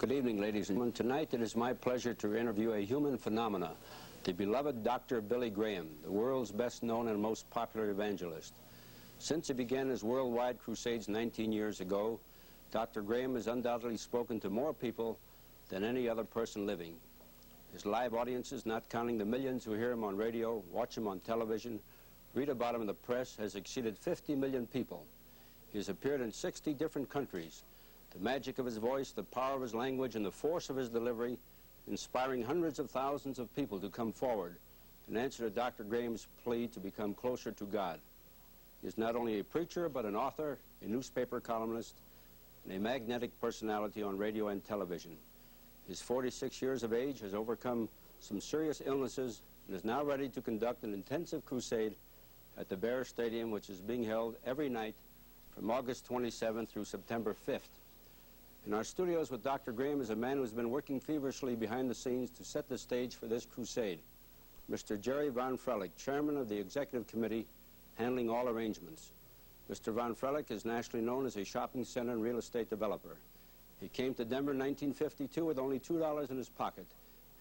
Good evening, ladies and gentlemen. Tonight it is my pleasure to interview a human phenomena, the beloved Dr. Billy Graham, the world's best known and most popular evangelist. Since he began his worldwide crusades 19 years ago, Dr. Graham has undoubtedly spoken to more people than any other person living. His live audiences, not counting the millions who hear him on radio, watch him on television, read about him in the press, has exceeded 50 million people. He has appeared in 60 different countries. The magic of his voice, the power of his language, and the force of his delivery, inspiring hundreds of thousands of people to come forward in answer to Dr. Graham's plea to become closer to God. He is not only a preacher, but an author, a newspaper columnist, and a magnetic personality on radio and television. His 46 years of age has overcome some serious illnesses and is now ready to conduct an intensive crusade at the Bear Stadium, which is being held every night from August 27th through September 5th. In our studios with Dr. Graham is a man who has been working feverishly behind the scenes to set the stage for this crusade, Mr. Jerry Von Frelick, chairman of the executive committee handling all arrangements. Mr. Von Frelick is nationally known as a shopping center and real estate developer. He came to Denver in 1952 with only $2 in his pocket,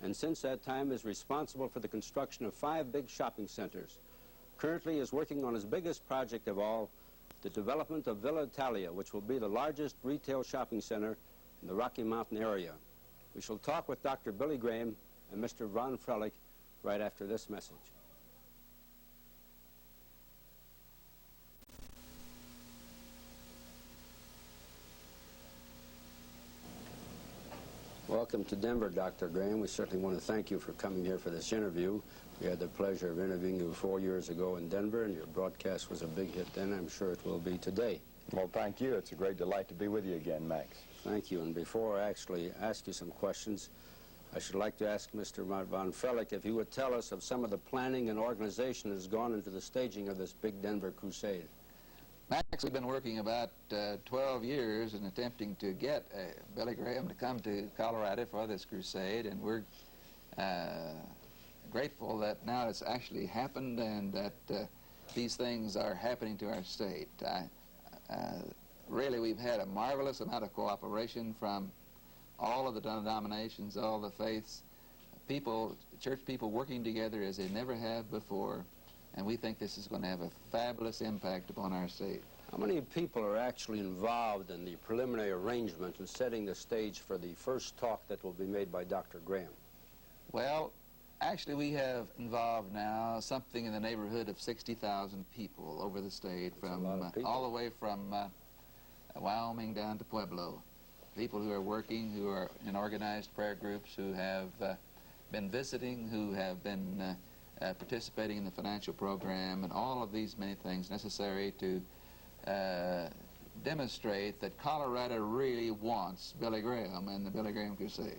and since that time is responsible for the construction of 5 big shopping centers. Currently he is working on his biggest project of all, the development of Villa Italia, which will be the largest retail shopping center in the Rocky Mountain area. We shall talk with Dr. Billy Graham and Mr. Von Frelick right after this message. Welcome to Denver, Dr. Graham. We certainly want to thank you for coming here for this interview. We had the pleasure of interviewing you 4 years ago in Denver, and your broadcast was a big hit then. I'm sure it will be today. Well, thank you. It's a great delight to be with you again, Max. Thank you. And before I actually ask you some questions, I should like to ask Mr. Von Frelick if he would tell us of some of the planning and organization that has gone into the staging of this big Denver crusade. Max, we've been working about 12 years in attempting to get Billy Graham to come to Colorado for this crusade, and we're grateful that now it's actually happened and that these things are happening to our state. Really, we've had a marvelous amount of cooperation from all of the denominations, all the faiths, people, church people working together as they never have before, and we think this is going to have a fabulous impact upon our state. How many people are actually involved in the preliminary arrangement and setting the stage for the first talk that will be made by Dr. Graham? Well, actually, we have involved now something in the neighborhood of 60,000 people over the state, from all the way from Wyoming down to Pueblo. People who are working, who are in organized prayer groups, who have been visiting, who have been participating in the financial program, and all of these many things necessary to demonstrate that Colorado really wants Billy Graham and the Billy Graham Crusade.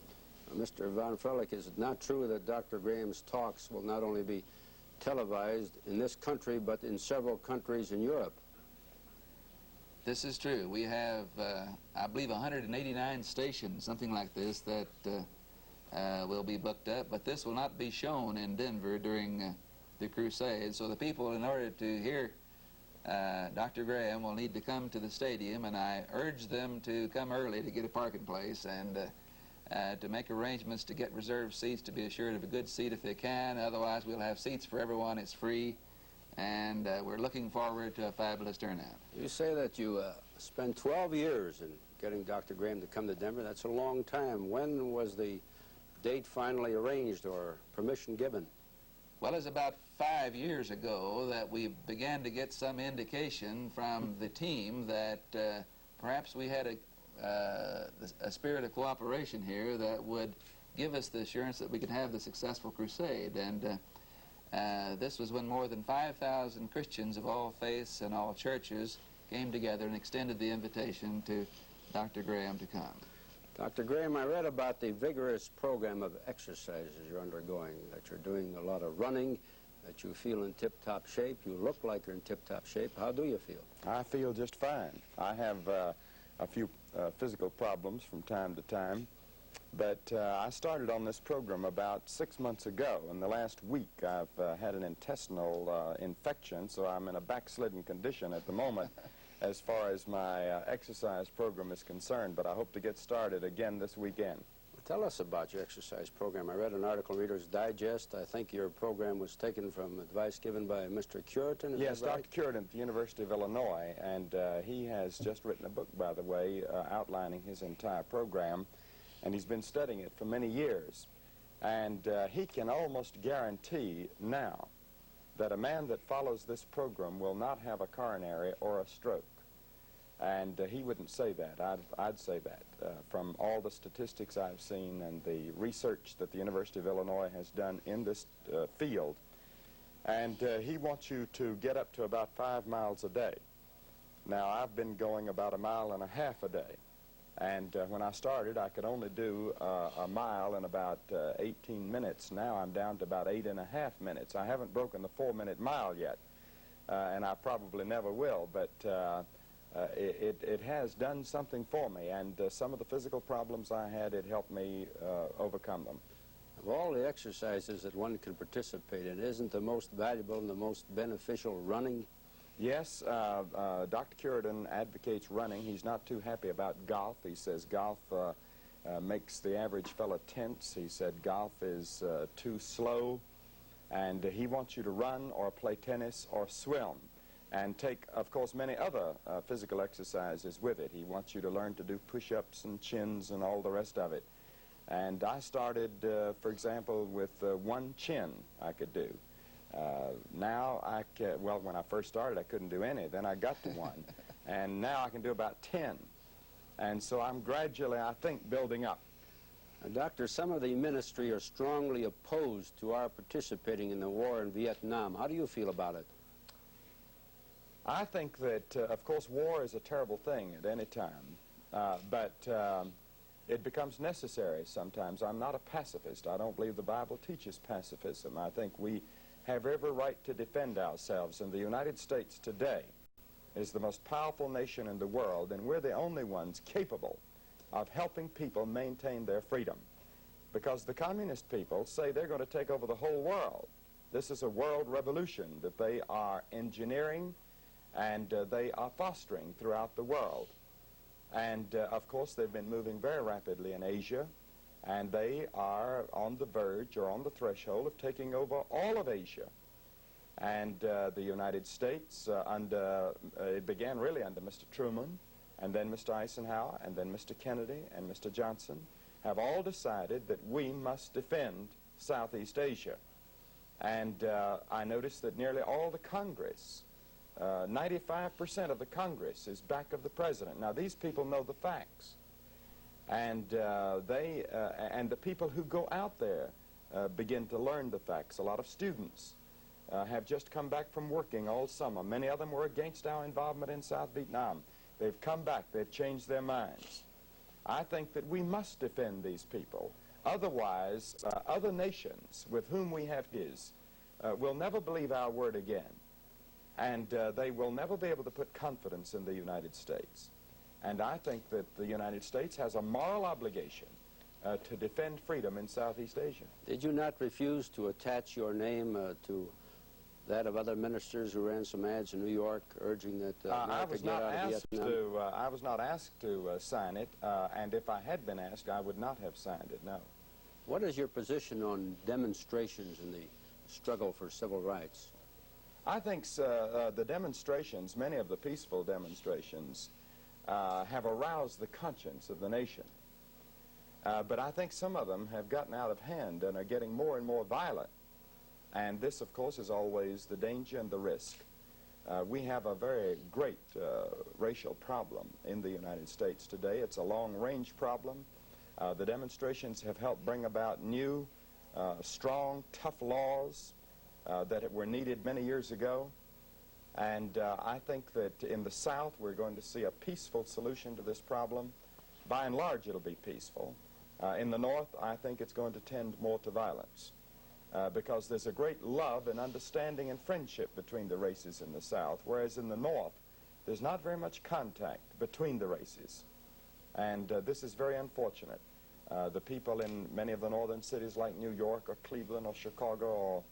Mr. Von Frelick, is it not true that Dr. Graham's talks will not only be televised in this country, but in several countries in Europe? This is true. We have, I believe, 189 stations, something like this, that will be booked up, but this will not be shown in Denver during the crusade. So the people, in order to hear Dr. Graham, will need to come to the stadium, and I urge them to come early to get a parking place and to make arrangements to get reserved seats, to be assured of a good seat if they can. Otherwise, we'll have seats for everyone. It's free, and we're looking forward to a fabulous turnout. You say that you spent 12 years in getting Dr. Graham to come to Denver. That's a long time. When was the date finally arranged or permission given? Well, it's about 5 years ago that we began to get some indication from the team that perhaps we had a spirit of cooperation here that would give us the assurance that we could have the successful crusade. And this was when more than 5,000 Christians of all faiths and all churches came together and extended the invitation to Dr. Graham to come. Dr. Graham, I read about the vigorous program of exercises you're undergoing, that you're doing a lot of running, that you feel in tip-top shape. You look like you're in tip-top shape. How do you feel? I feel just fine. I have a few physical problems from time to time, but I started on this program about 6 months ago. In the last week, I've had an intestinal infection, so I'm in a backslidden condition at the moment. as far as my exercise program is concerned, but I hope to get started again this weekend. Tell us about your exercise program. I read an article in Reader's Digest. I think your program was taken from advice given by Mr. Curitan. Yes, that right? Dr. Curitan at the University of Illinois, and he has just written a book, by the way, outlining his entire program, and he's been studying it for many years. And he can almost guarantee now that a man that follows this program will not have a coronary or a stroke. And he wouldn't say that. I'd say that from all the statistics I've seen and the research that the University of Illinois has done in this field. And he wants you to get up to about 5 miles a day. Now, I've been going about 1.5 miles a day. And when I started, I could only do a mile in about 18 minutes. Now I'm down to about 8.5 minutes. I haven't broken the 4-minute mile yet, and I probably never will, but it has done something for me, and some of the physical problems I had, it helped me overcome them. Of all the exercises that one can participate in, isn't the most valuable and the most beneficial running? Yes, Dr. Curitan advocates running. He's not too happy about golf. He says golf makes the average fellow tense. He said golf is too slow, and he wants you to run or play tennis or swim and take, of course, many other physical exercises with it. He wants you to learn to do push-ups and chins and all the rest of it. And I started, for example, with 1 chin I could do. Now I can, well, when I first started, I couldn't do any. Then I got to 1. And now I can do about 10. And so I'm gradually, I think, building up. Doctor, some of the ministry are strongly opposed to our participating in the war in Vietnam. How do you feel about it? I think that, of course, war is a terrible thing at any time. But it becomes necessary sometimes. I'm not a pacifist. I don't believe the Bible teaches pacifism. I think we have every right to defend ourselves, and the United States today is the most powerful nation in the world, and we're the only ones capable of helping people maintain their freedom, because the communist people say they're going to take over the whole world. This is a world revolution that they are engineering and they are fostering throughout the world. And of course they've been moving very rapidly in Asia, and they are on the verge or on the threshold of taking over all of Asia. And the United States, it began really under Mr. Truman, and then Mr. Eisenhower, and then Mr. Kennedy, and Mr. Johnson, have all decided that we must defend Southeast Asia. And I noticed that nearly all the Congress, 95% of the Congress is back of the President. Now, these people know the facts. And and the people who go out there begin to learn the facts. A lot of students have just come back from working all summer. Many of them were against our involvement in South Vietnam. They've come back. They've changed their minds. I think that we must defend these people. Otherwise, other nations with whom we have his will never believe our word again. And they will never be able to put confidence in the United States. And I think that the United States has a moral obligation to defend freedom in Southeast Asia. Did you not refuse to attach your name to that of other ministers who ran some ads in New York urging that America get out of Vietnam? I was not asked to sign it, and if I had been asked, I would not have signed it, no. What is your position on demonstrations in the struggle for civil rights? I think the demonstrations, many of the peaceful demonstrations, have aroused the conscience of the nation. But I think some of them have gotten out of hand and are getting more and more violent. And this, of course, is always the danger and the risk. We have a very great racial problem in the United States today. It's a long-range problem. The demonstrations have helped bring about new, strong, tough laws that were needed many years ago. And I think that in the South we're going to see a peaceful solution to this problem. By and large it'll be peaceful. In the North I think it's going to tend more to violence because there's a great love and understanding and friendship between the races in the South, whereas in the North there's not very much contact between the races. And this is very unfortunate. The people in many of the northern cities like New York or Cleveland or Chicago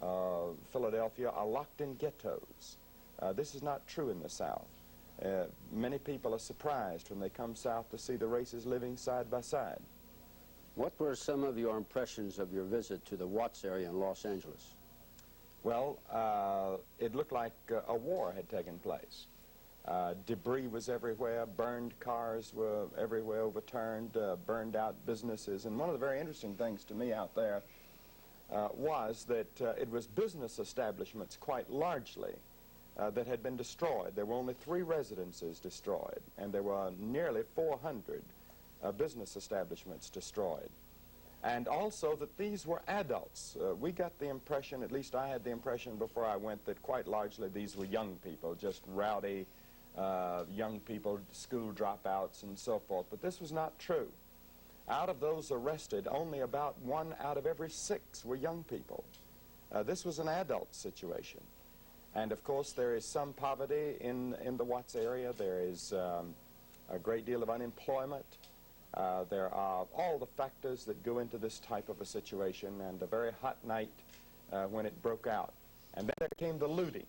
or Philadelphia are locked in ghettos. This is not true in the South. Many people are surprised when they come south to see the races living side by side. What were some of your impressions of your visit to the Watts area in Los Angeles? Well, it looked like a war had taken place. Debris was everywhere, burned cars were everywhere, overturned, burned out businesses. And one of the very interesting things to me out there was that it was business establishments quite largely that had been destroyed. There were only 3 residences destroyed, and there were nearly 400 business establishments destroyed. And also that these were adults. We got the impression, at least I had the impression before I went, that quite largely these were young people, just rowdy young people, school dropouts and so forth. But this was not true. Out of those arrested, only about 1 out of every 6 were young people. This was an adult situation. And of course there is some poverty in the Watts area. There is a great deal of unemployment. There are all the factors that go into this type of a situation, and a very hot night when it broke out. And then there came the looting.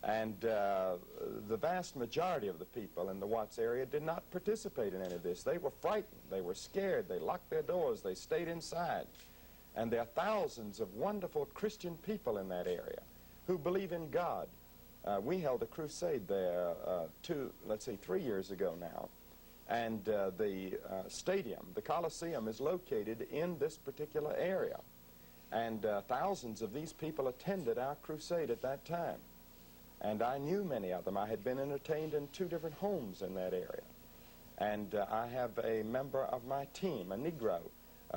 And the vast majority of the people in the Watts area did not participate in any of this. They were frightened. They were scared. They locked their doors. They stayed inside. And there are thousands of wonderful Christian people in that area who believe in God. We held a crusade there 3 years ago now. And the stadium, the Coliseum, is located in this particular area. And thousands of these people attended our crusade at that time. And I knew many of them. I had been entertained in 2 different homes in that area. And I have a member of my team, a Negro,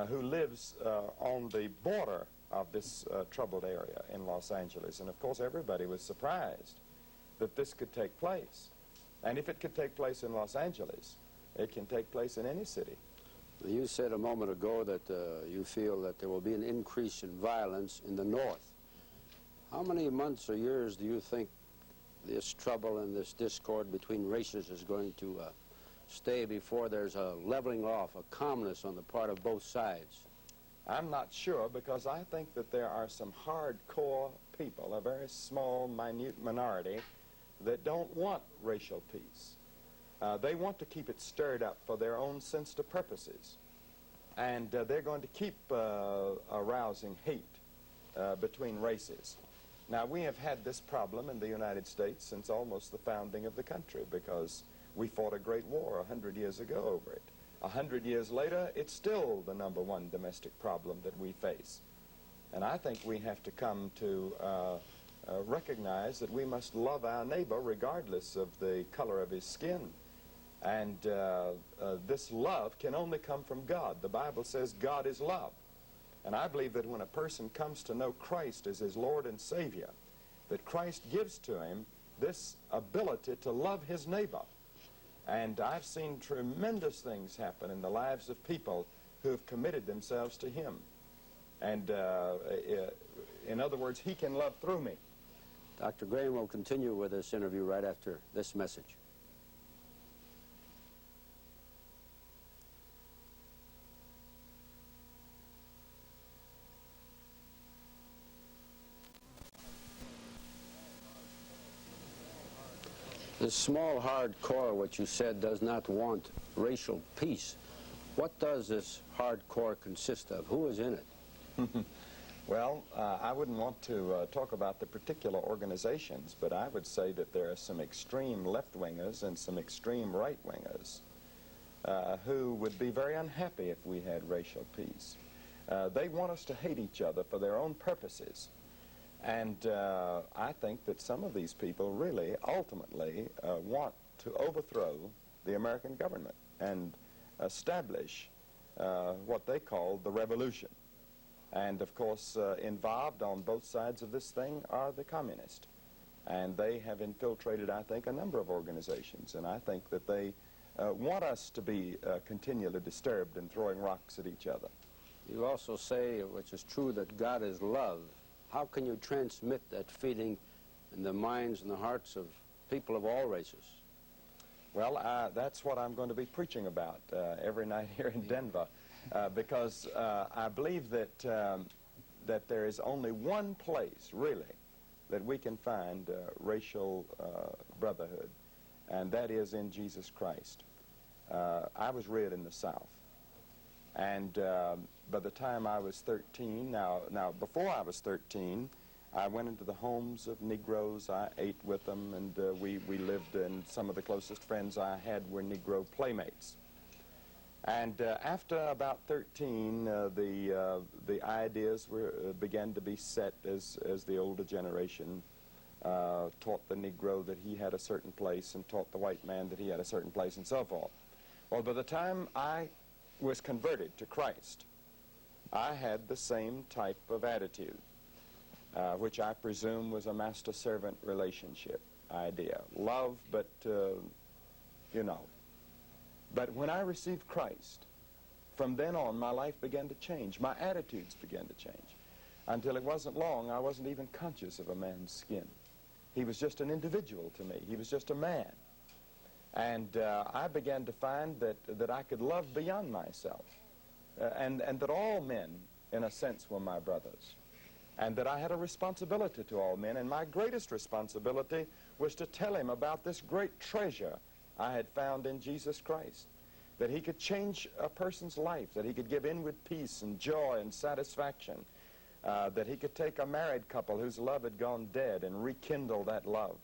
who lives on the border of this troubled area in Los Angeles. And of course everybody was surprised that this could take place. And if it could take place in Los Angeles, it can take place in any city. You said a moment ago that you feel that there will be an increase in violence in the north. How many months or years do you think this trouble and this discord between races is going to stay before there's a leveling off, a calmness on the part of both sides? I'm not sure, because I think that there are some hardcore people, a very small, minute minority, that don't want racial peace. They want to keep it stirred up for their own sinister purposes. And they're going to keep arousing hate between races. Now, we have had this problem in the United States since almost the founding of the country, because we fought a great war 100 years ago over it. 100 years later, it's still the #1 domestic problem that we face. And I think we have to come to recognize that we must love our neighbor regardless of the color of his skin. And this love can only come from God. The Bible says God is love. And I believe that when a person comes to know Christ as his Lord and Savior, that Christ gives to him this ability to love his neighbor. And I've seen tremendous things happen in the lives of people who have committed themselves to him. And in other words, he can love through me. Dr. Graham will continue with this interview right after this message. This small, hard core, what you said, does not want racial peace. What does this hard core consist of? Who is in it? Well, I wouldn't want to talk about the particular organizations, but I would say that there are some extreme left-wingers and some extreme right-wingers who would be very unhappy if we had racial peace. They want us to hate each other for their own purposes. And I think that some of these people really ultimately want to overthrow the American government and establish what they call the revolution. And of course, involved on both sides of this thing are the communists. And they have infiltrated, I think, a number of organizations. And I think that they want us to be continually disturbed and throwing rocks at each other. You also say, which is true, that God is love. How can you transmit that feeling in the minds and the hearts of people of all races? Well, that's what I'm going to be preaching about every night here in Denver, because I believe that that there is only one place, really, that we can find racial brotherhood, and that is in Jesus Christ. I was reared in the South, and by the time I was 13, now before I was 13, I went into the homes of Negroes. I ate with them, and we lived, and some of the closest friends I had were Negro playmates. And after about 13, the ideas began to be set as the older generation taught the Negro that he had a certain place and taught the white man that he had a certain place and so forth. Well, by the time I was converted to Christ, I had the same type of attitude, which I presume was a master-servant relationship idea. Love, but, you know. But when I received Christ, from then on, my life began to change. My attitudes began to change. Until it wasn't long, I wasn't even conscious of a man's skin. He was just an individual to me. He was just a man. And I began to find that I could love beyond myself, and that all men, in a sense, were my brothers, and that I had a responsibility to all men, and my greatest responsibility was to tell him about this great treasure I had found in Jesus Christ, that he could change a person's life, that he could give inward peace and joy and satisfaction, that he could take a married couple whose love had gone dead and rekindle that love,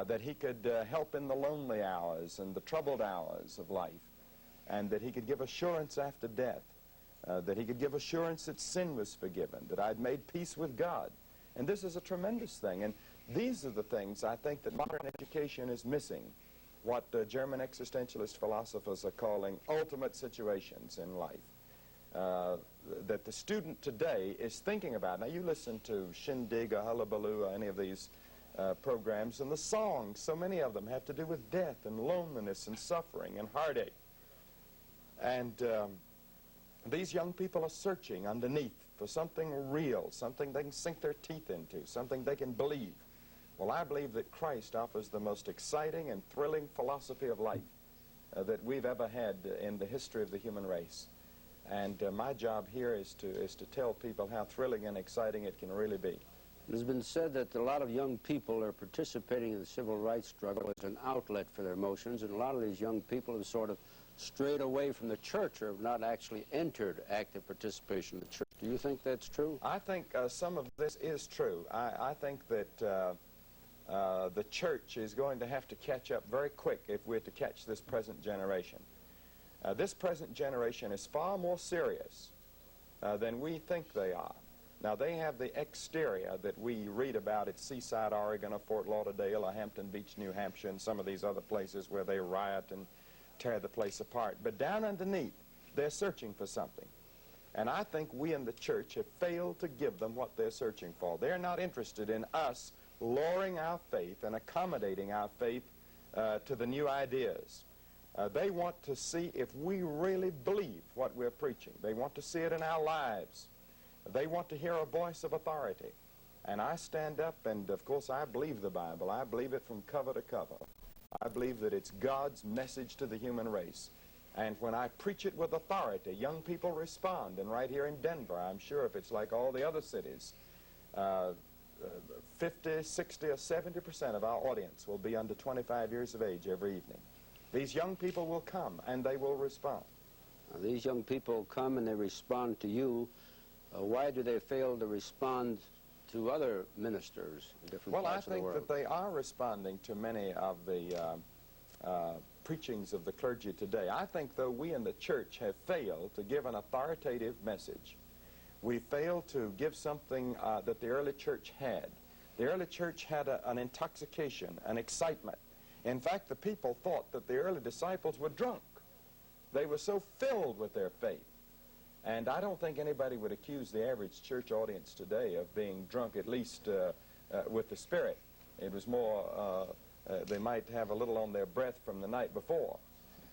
that he could help in the lonely hours and the troubled hours of life, and that he could give assurance after death, that he could give assurance that sin was forgiven, that I'd made peace with God. And this is a tremendous thing. And these are the things I think that modern education is missing, what German existentialist philosophers are calling ultimate situations in life, that the student today is thinking about. Now, you listen to Shindig or Hullabaloo or any of these programs, and the songs, so many of them have to do with death and loneliness and suffering and heartache. And these young people are searching underneath for something real, something they can sink their teeth into, something they can believe. Well, I believe that Christ offers the most exciting and thrilling philosophy of life that we've ever had in the history of the human race. And my job here is to tell people how thrilling and exciting it can really be. It has been said that a lot of young people are participating in the civil rights struggle as an outlet for their emotions, and a lot of these young people have sort of strayed away from the church or have not actually entered active participation in the church. Do you think that's true? I think some of this is true. I think that the church is going to have to catch up very quick if we're to catch this present generation. This present generation is far more serious than we think they are. Now, they have the exterior that we read about at Seaside, Oregon, or Fort Lauderdale, or Hampton Beach, New Hampshire, and some of these other places where they riot and tear the place apart. But down underneath, they're searching for something. And I think we in the church have failed to give them what they're searching for. They're not interested in us lowering our faith and accommodating our faith to the new ideas. They want to see if we really believe what we're preaching. They want to see it in our lives. They want to hear a voice of authority. And I stand up, and of course I believe the Bible. I believe it from cover to cover. I believe that it's God's message to the human race. And when I preach it with authority, young people respond. And right here in Denver, I'm sure if it's like all the other cities, 50, 60, or 70% of our audience will be under 25 years of age every evening. These young people will come, and they will respond. Now, these young people come and they respond to you. Why do they fail to respond to other ministers in different parts of the world? Well, I think that they are responding to many of the preachings of the clergy today. I think, though, we in the church have failed to give an authoritative message. We failed to give something that the early church had. The early church had an intoxication, an excitement. In fact, the people thought that the early disciples were drunk. They were so filled with their faith. And I don't think anybody would accuse the average church audience today of being drunk, at least with the Spirit. It was more, they might have a little on their breath from the night before.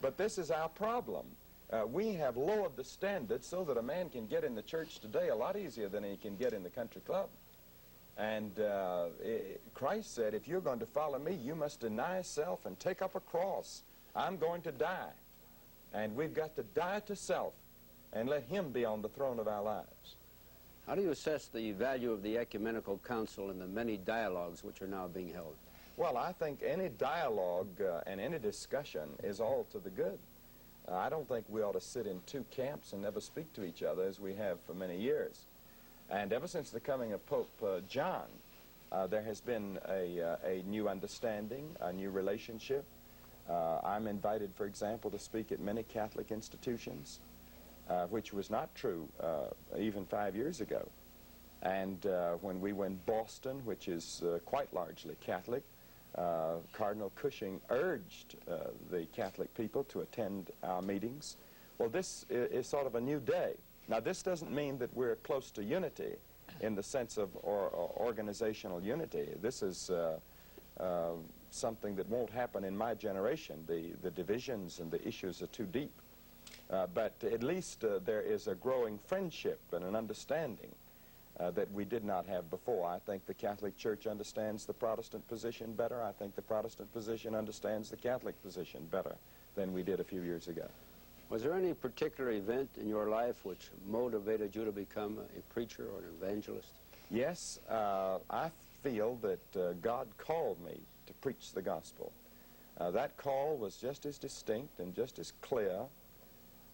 But this is our problem. We have lowered the standard so that a man can get in the church today a lot easier than he can get in the country club. And Christ said, if you're going to follow me, you must deny self and take up a cross. I'm going to die. And we've got to die to self and let him be on the throne of our lives. How do you assess the value of the ecumenical council and the many dialogues which are now being held? Well, I think any dialogue and any discussion is all to the good. I don't think we ought to sit in two camps and never speak to each other as we have for many years. And ever since the coming of Pope John, there has been a new understanding, a new relationship. I'm invited, for example, to speak at many Catholic institutions, which was not true even 5 years ago. And when we were in Boston, which is quite largely Catholic, Cardinal Cushing urged the Catholic people to attend our meetings. Well, this is sort of a new day. Now, this doesn't mean that we're close to unity in the sense of organizational unity. This is something that won't happen in my generation. The divisions and the issues are too deep. But at least there is a growing friendship and an understanding that we did not have before. I think the Catholic Church understands the Protestant position better. I think the Protestant position understands the Catholic position better than we did a few years ago. Was there any particular event in your life which motivated you to become a preacher or an evangelist? Yes, I feel that God called me to preach the gospel. That call was just as distinct and just as clear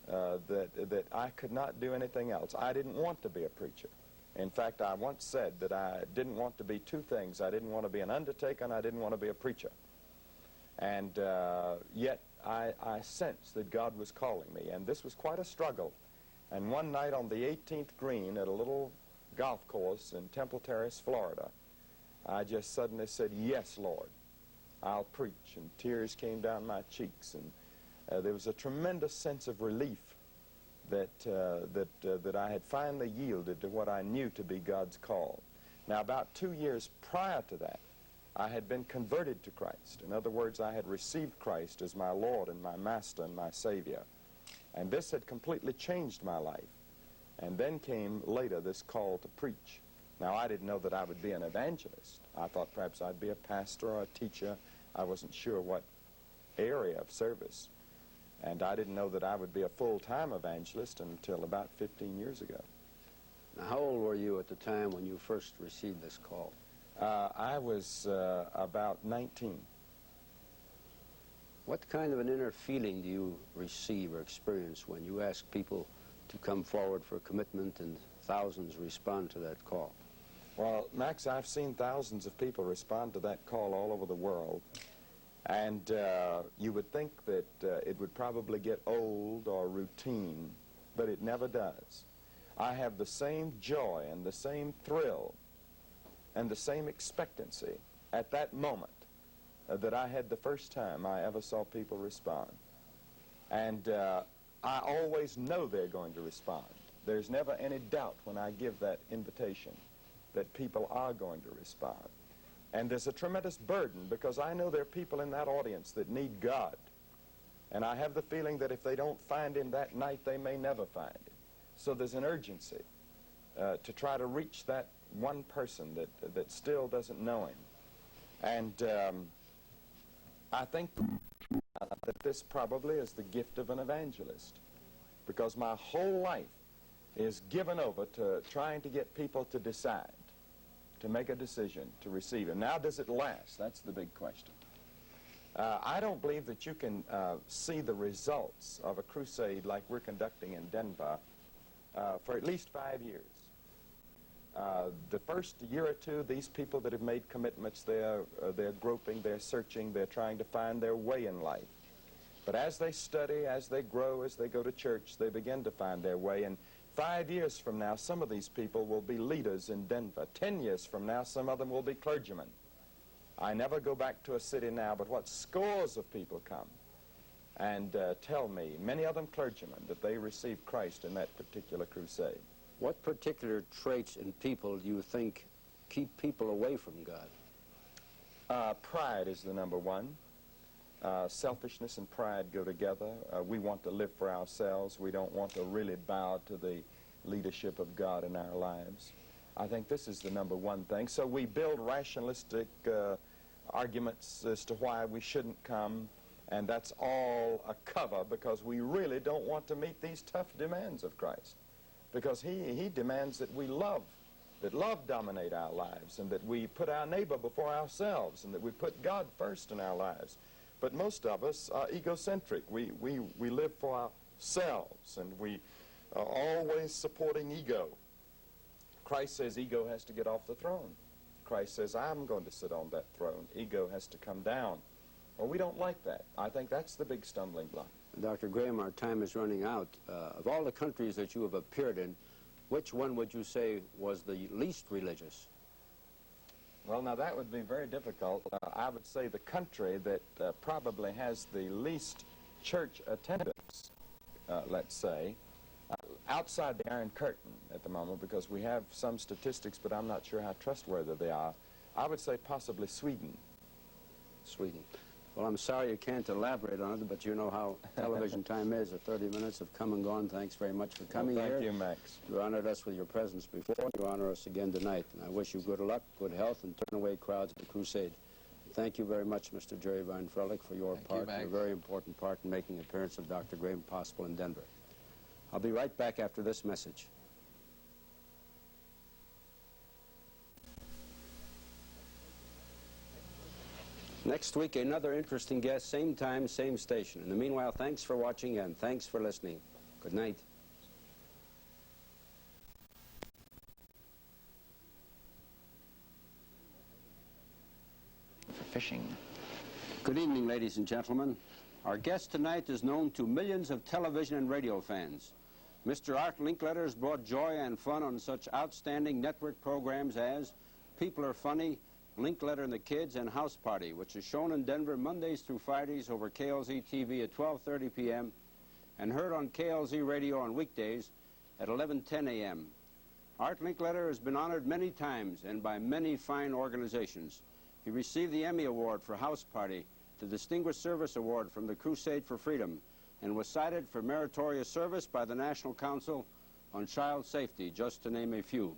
that I could not do anything else. I didn't want to be a preacher. In fact, I once said that I didn't want to be two things. I didn't want to be an undertaker, and I didn't want to be a preacher. And yet I sensed that God was calling me, and this was quite a struggle. And one night on the 18th green at a little golf course in Temple Terrace, Florida, I just suddenly said, "Yes, Lord, I'll preach." And tears came down my cheeks, and there was a tremendous sense of relief that I had finally yielded to what I knew to be God's call. Now, about 2 years prior to that, I had been converted to Christ. In other words, I had received Christ as my Lord and my Master and my Savior. And this had completely changed my life. And then came later this call to preach. Now, I didn't know that I would be an evangelist. I thought perhaps I'd be a pastor or a teacher. I wasn't sure what area of service. And I didn't know that I would be a full-time evangelist until about 15 years ago. Now, how old were you at the time when you first received this call? I was about 19. What kind of an inner feeling do you receive or experience when you ask people to come forward for commitment and thousands respond to that call? Well, Max, I've seen thousands of people respond to that call all over the world. And you would think that it would probably get old or routine, but it never does. I have the same joy and the same thrill and the same expectancy at that moment that I had the first time I ever saw people respond. And I always know they're going to respond. There's never any doubt when I give that invitation that people are going to respond. And there's a tremendous burden because I know there are people in that audience that need God. And I have the feeling that if they don't find Him that night, they may never find Him. So there's an urgency to try to reach that one person that still doesn't know Him. And I think that this probably is the gift of an evangelist, because my whole life is given over to trying to get people to decide, to make a decision to receive Him. Now, does it last? That's the big question. I don't believe that you can see the results of a crusade like we're conducting in Denver for at least 5 years. The first year or two, these people that have made commitments, they're groping, they're searching, they're trying to find their way in life. But as they study, as they grow, as they go to church, they begin to find their way. And 5 years from now, some of these people will be leaders in Denver. 10 years from now, some of them will be clergymen. I never go back to a city now, but what scores of people come and tell me, many of them clergymen, that they received Christ in that particular crusade. What particular traits in people do you think keep people away from God? Pride is the number one. Selfishness and pride go together. We want to live for ourselves. We don't want to really bow to the leadership of God in our lives. I think this is the number one thing. So we build rationalistic arguments as to why we shouldn't come, and that's all a cover because we really don't want to meet these tough demands of Christ. Because he demands that we love that love dominate our lives, and that we put our neighbor before ourselves, and that we put God first in our lives. But most of us are egocentric. We live for ourselves, and we are always supporting ego. Christ says ego has to get off the throne. Christ says, I'm going to sit on that throne. Ego has to come down. Well, we don't like that. I think that's the big stumbling block. Dr. Graham, our time is running out. Of all the countries that you have appeared in, which one would you say was the least religious? Well, now that would be very difficult. I would say the country that probably has the least church attendance, let's say, outside the Iron Curtain at the moment, because we have some statistics, but I'm not sure how trustworthy they are. I would say possibly Sweden. Sweden. Well, I'm sorry you can't elaborate on it, but you know how television time is. The 30 minutes have come and gone. Thanks very much for coming here. Thank you, Max. You honored us with your presence before. You honor us again tonight. And I wish you good luck, good health, and turn away crowds at the crusade. And thank you very much, Mr. Jerry Van Frelick, for your part, a very important part in making the appearance of Dr. Graham possible in Denver. I'll be right back after this message. Next week, another interesting guest, same time, same station. In the meanwhile, thanks for watching and thanks for listening. Good night. For fishing. Good evening, ladies and gentlemen. Our guest tonight is known to millions of television and radio fans. Mr. Art Linkletter has brought joy and fun on such outstanding network programs as People Are Funny, Linkletter and the Kids, and House Party, which is shown in Denver Mondays through Fridays over KLZ TV at 12:30 p.m. and heard on KLZ Radio on weekdays at 11:10 a.m. Art Linkletter has been honored many times and by many fine organizations. He received the Emmy Award for House Party, the Distinguished Service Award from the Crusade for Freedom, and was cited for meritorious service by the National Council on Child Safety, just to name a few.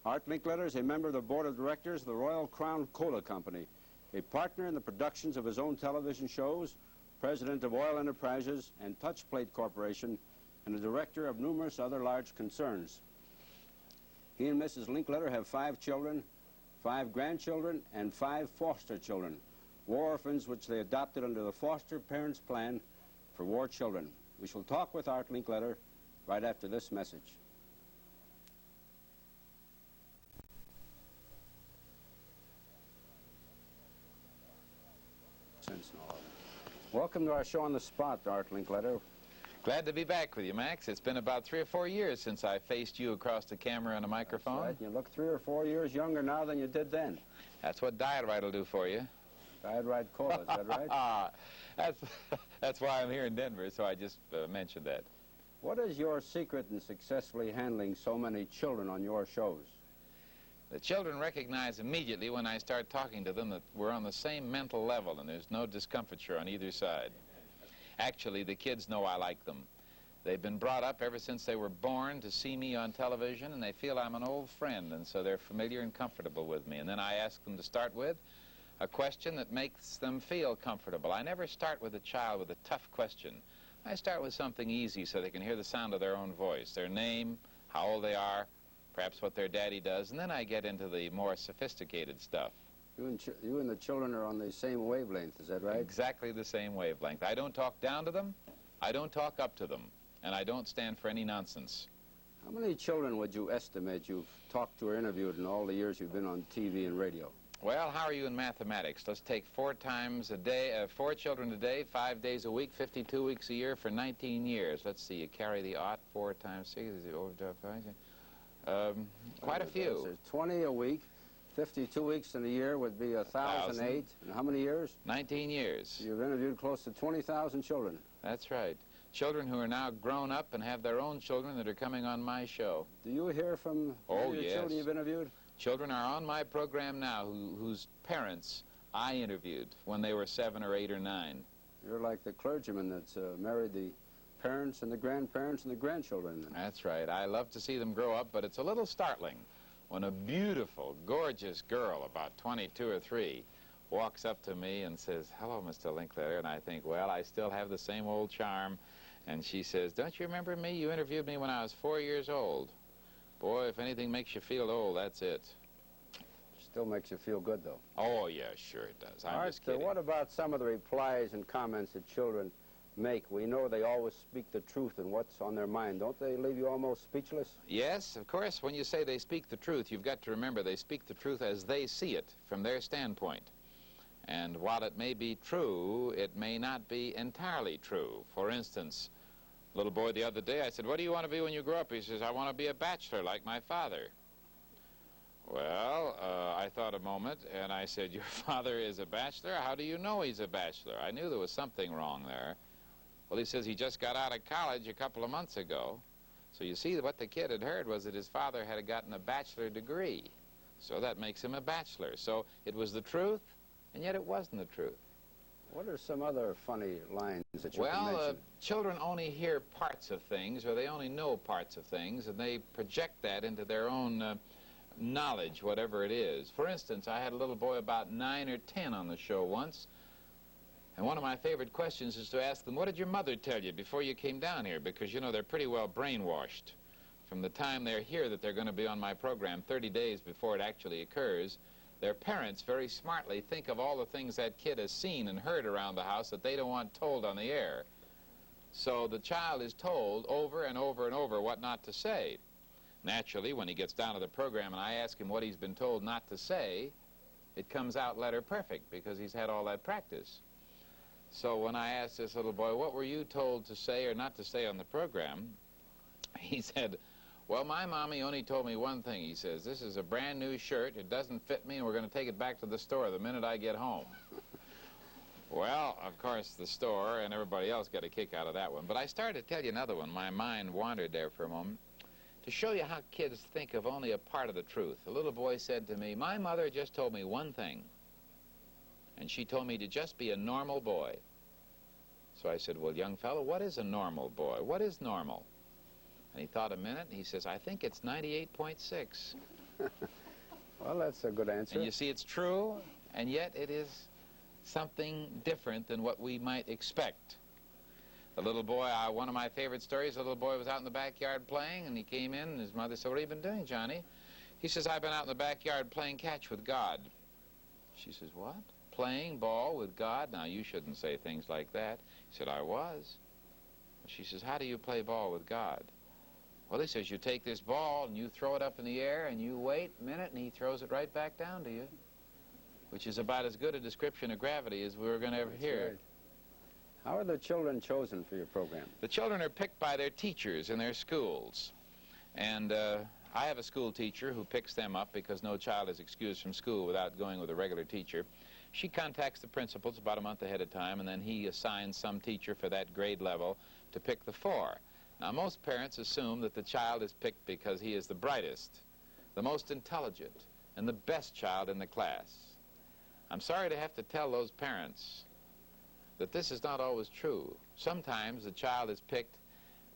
Art Linkletter is a member of the Board of Directors of the Royal Crown Cola Company, a partner in the productions of his own television shows, president of Oil Enterprises and Touchplate Corporation, and a director of numerous other large concerns. He and Mrs. Linkletter have 5 children, 5 grandchildren, and 5 foster children, war orphans which they adopted under the Foster Parents Plan for War Children. We shall talk with Art Linkletter right after this message. Welcome to our show on the spot, Art Linkletter. Glad to be back with you, Max. It's been about 3 or 4 years since I faced you across the camera and a microphone. That's right. You look 3 or 4 years younger now than you did then. That's what Diet Right will do for you. Diet Right Cola, is that right? That's why I'm here in Denver, so I just mentioned that. What is your secret in successfully handling so many children on your shows? The children recognize immediately when I start talking to them that we're on the same mental level and there's no discomfiture on either side. Actually, the kids know I like them. They've been brought up ever since they were born to see me on television, and they feel I'm an old friend, and so they're familiar and comfortable with me. And then I ask them to start with a question that makes them feel comfortable. I never start with a child with a tough question. I start with something easy so they can hear the sound of their own voice, their name, how old they are, perhaps what their daddy does, and then I get into the more sophisticated stuff. You and the children are on the same wavelength, is that right? Exactly the same wavelength. I don't talk down to them, I don't talk up to them, and I don't stand for any nonsense. How many children would you estimate you've talked to or interviewed in all the years you've been on TV and radio? Well, how are you in mathematics? Let's take 4 times a day, 4 children a day, 5 days a week, 52 weeks a year for 19 years. Let's see, you carry the odd, 4 times 6, is it over 5? Quite a few. So 20 a week, 52 weeks in a year would be 1,008. And how many years? 19 years. You've interviewed close to 20,000 children. That's right. Children who are now grown up and have their own children that are coming on my show. Do you hear from the children you've interviewed? Children are on my program now whose parents I interviewed when they were 7 or 8 or 9. You're like the clergyman that's married the parents and the grandparents and the grandchildren. That's right. I love to see them grow up, but it's a little startling when a beautiful, gorgeous girl, about 22 or 3, walks up to me and says, "Hello, Mr. Linkletter," and I think, well, I still have the same old charm. And she says, "Don't you remember me? You interviewed me when I was 4 years old." Boy, if anything makes you feel old, that's it. Still makes you feel good, though. Oh, yeah, sure it does. I'm just So kidding. what about some of the replies and comments that children make? We know they always speak the truth and what's on their mind. Don't they leave you almost speechless? Yes, of course, when you say they speak the truth, you've got to remember they speak the truth as they see it, from their standpoint. And while it may be true, it may not be entirely true. For instance, little boy the other day, I said, what do you want to be when you grow up? He says, I want to be a bachelor like my father. Well, I thought a moment, and I said, your father is a bachelor? How do you know he's a bachelor? I knew there was something wrong there. Well, he says he just got out of college a couple of months ago. So you see, what the kid had heard was that his father had gotten a bachelor degree. So that makes him a bachelor. So it was the truth, and yet it wasn't the truth. What are some other funny lines that you can mention? Children only hear parts of things, or they only know parts of things, and they project that into their own knowledge, whatever it is. For instance, I had a little boy about 9 or 10 on the show once, and one of my favorite questions is to ask them, what did your mother tell you before you came down here? Because, you know, they're pretty well brainwashed. From the time they're here that they're going to be on my program, 30 days before it actually occurs, their parents very smartly think of all the things that kid has seen and heard around the house that they don't want told on the air. So the child is told over and over and over what not to say. Naturally, when he gets down to the program and I ask him what he's been told not to say, it comes out letter perfect because he's had all that practice. So when I asked this little boy, what were you told to say or not to say on the program, he said, well, my mommy only told me one thing. He says, this is a brand new shirt, it doesn't fit me, and we're going to take it back to the store the minute I get home. Well, of course, the store and everybody else got a kick out of that one. But I started to tell you another one. My mind wandered there for a moment. To show you how kids think of only a part of the truth, a little boy said to me, my mother just told me one thing, and she told me to just be a normal boy. So I said, well, young fellow, what is a normal boy? What is normal? And he thought a minute, and he says, I think it's 98.6. Well, that's a good answer. And you see, it's true, and yet it is something different than what we might expect. The little boy, one of my favorite stories, the little boy was out in the backyard playing, and he came in, and his mother said, what have you been doing, Johnny? He says, I've been out in the backyard playing catch with God. She says, what? Playing ball with God? Now, you shouldn't say things like that. He said, I was. She says, how do you play ball with God? Well, he says, you take this ball, and you throw it up in the air, and you wait a minute, and he throws it right back down to you, which is about as good a description of gravity as we're going to ever hear. Right. How are the children chosen for your program? The children are picked by their teachers in their schools. And I have a school teacher who picks them up because no child is excused from school without going with a regular teacher. She contacts the principals about a month ahead of time, and then he assigns some teacher for that grade level to pick the 4. Now, most parents assume that the child is picked because he is the brightest, the most intelligent, and the best child in the class. I'm sorry to have to tell those parents that this is not always true. Sometimes the child is picked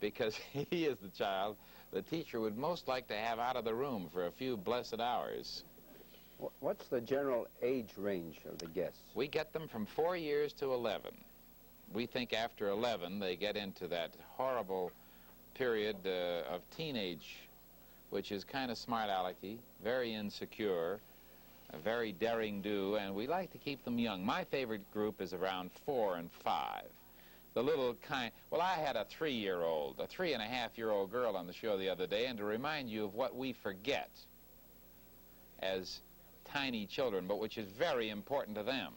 because he is the child the teacher would most like to have out of the room for a few blessed hours. What's the general age range of the guests? We get them from 4 years to 11. We think after 11 they get into that horrible period of teenage, which is kind of smart-alecky, very insecure, very daring-do, and we like to keep them young. My favorite group is around 4 and 5. The little kind, well, I had a 3-year-old, a 3-and-a-half-year-old girl on the show the other day, and to remind you of what we forget as tiny children, but which is very important to them,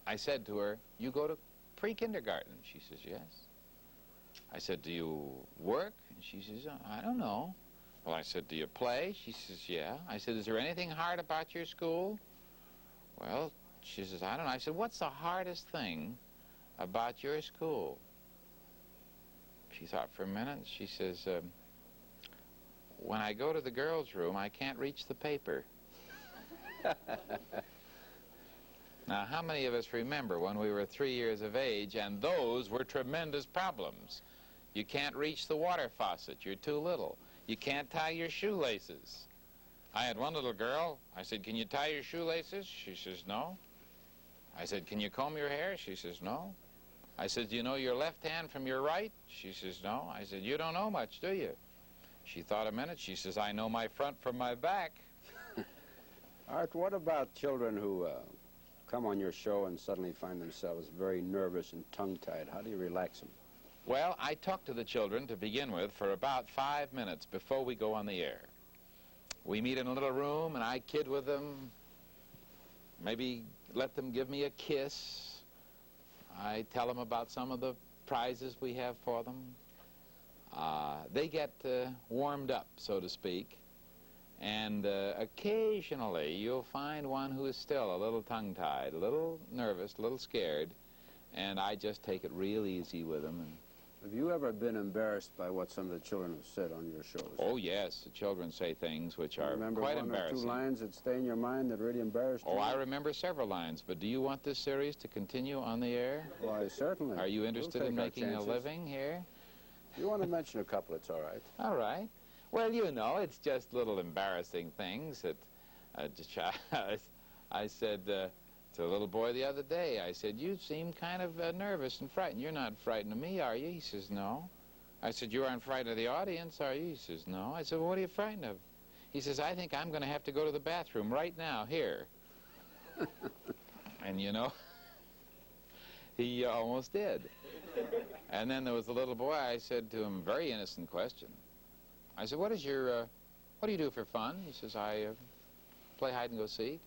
I said to her, you go to pre-kindergarten? She says, yes. I said, do you work? And she says, I don't know. Well, I said, do you play? She says, yeah. I said, is there anything hard about your school? Well, she says, I don't know. I said, what's the hardest thing about your school? She thought for a minute. She says, when I go to the girls' room, I can't reach the paper. Now, how many of us remember when we were 3 years of age, and those were tremendous problems? You can't reach the water faucet. You're too little. You can't tie your shoelaces. I had one little girl. I said, can you tie your shoelaces? She says, no. I said, can you comb your hair? She says, no. I said, do you know your left hand from your right? She says, no. I said, you don't know much, do you? She thought a minute. She says, I know my front from my back. Art, what about children who come on your show and suddenly find themselves very nervous and tongue-tied? How do you relax them? Well, I talk to the children to begin with for about 5 minutes before we go on the air. We meet in a little room and I kid with them, maybe let them give me a kiss. I tell them about some of the prizes we have for them. They get warmed up, so to speak. And occasionally you'll find one who is still a little tongue-tied, a little nervous, a little scared, and I just take it real easy with them. And have you ever been embarrassed by what some of the children have said on your shows? oh, yes, the children say things which are quite embarrassing. Remember one or two lines that stay in your mind that really embarrassed you? Oh, I remember several lines, but do you want this series to continue on the air? Why, certainly. Are you interested in making a living here? If you want to mention a couple, it's all right. All right. Well, you know, it's just little embarrassing things that I said to a little boy the other day, I said, you seem kind of nervous and frightened. You're not frightened of me, are you? He says, no. I said, you aren't frightened of the audience, are you? He says, no. I said, well, what are you frightened of? He says, I think I'm going to have to go to the bathroom right now, here. And, you know, he almost did. And then there was a little boy, I said to him, very innocent question. I said, what do you do for fun? He says, I play hide and go seek.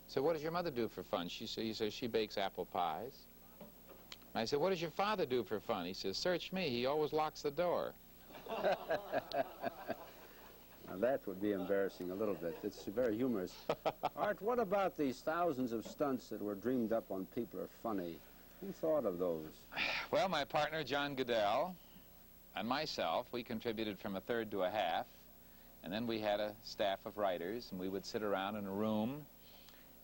So what does your mother do for fun? He says, she bakes apple pies. I said, what does your father do for fun? He says, search me, he always locks the door. Now that would be embarrassing a little bit. It's very humorous. Art, what about these thousands of stunts that were dreamed up on People Are Funny? Who thought of those? Well, my partner, John Goodell, and myself, we contributed from a third to a half, and then we had a staff of writers, and we would sit around in a room,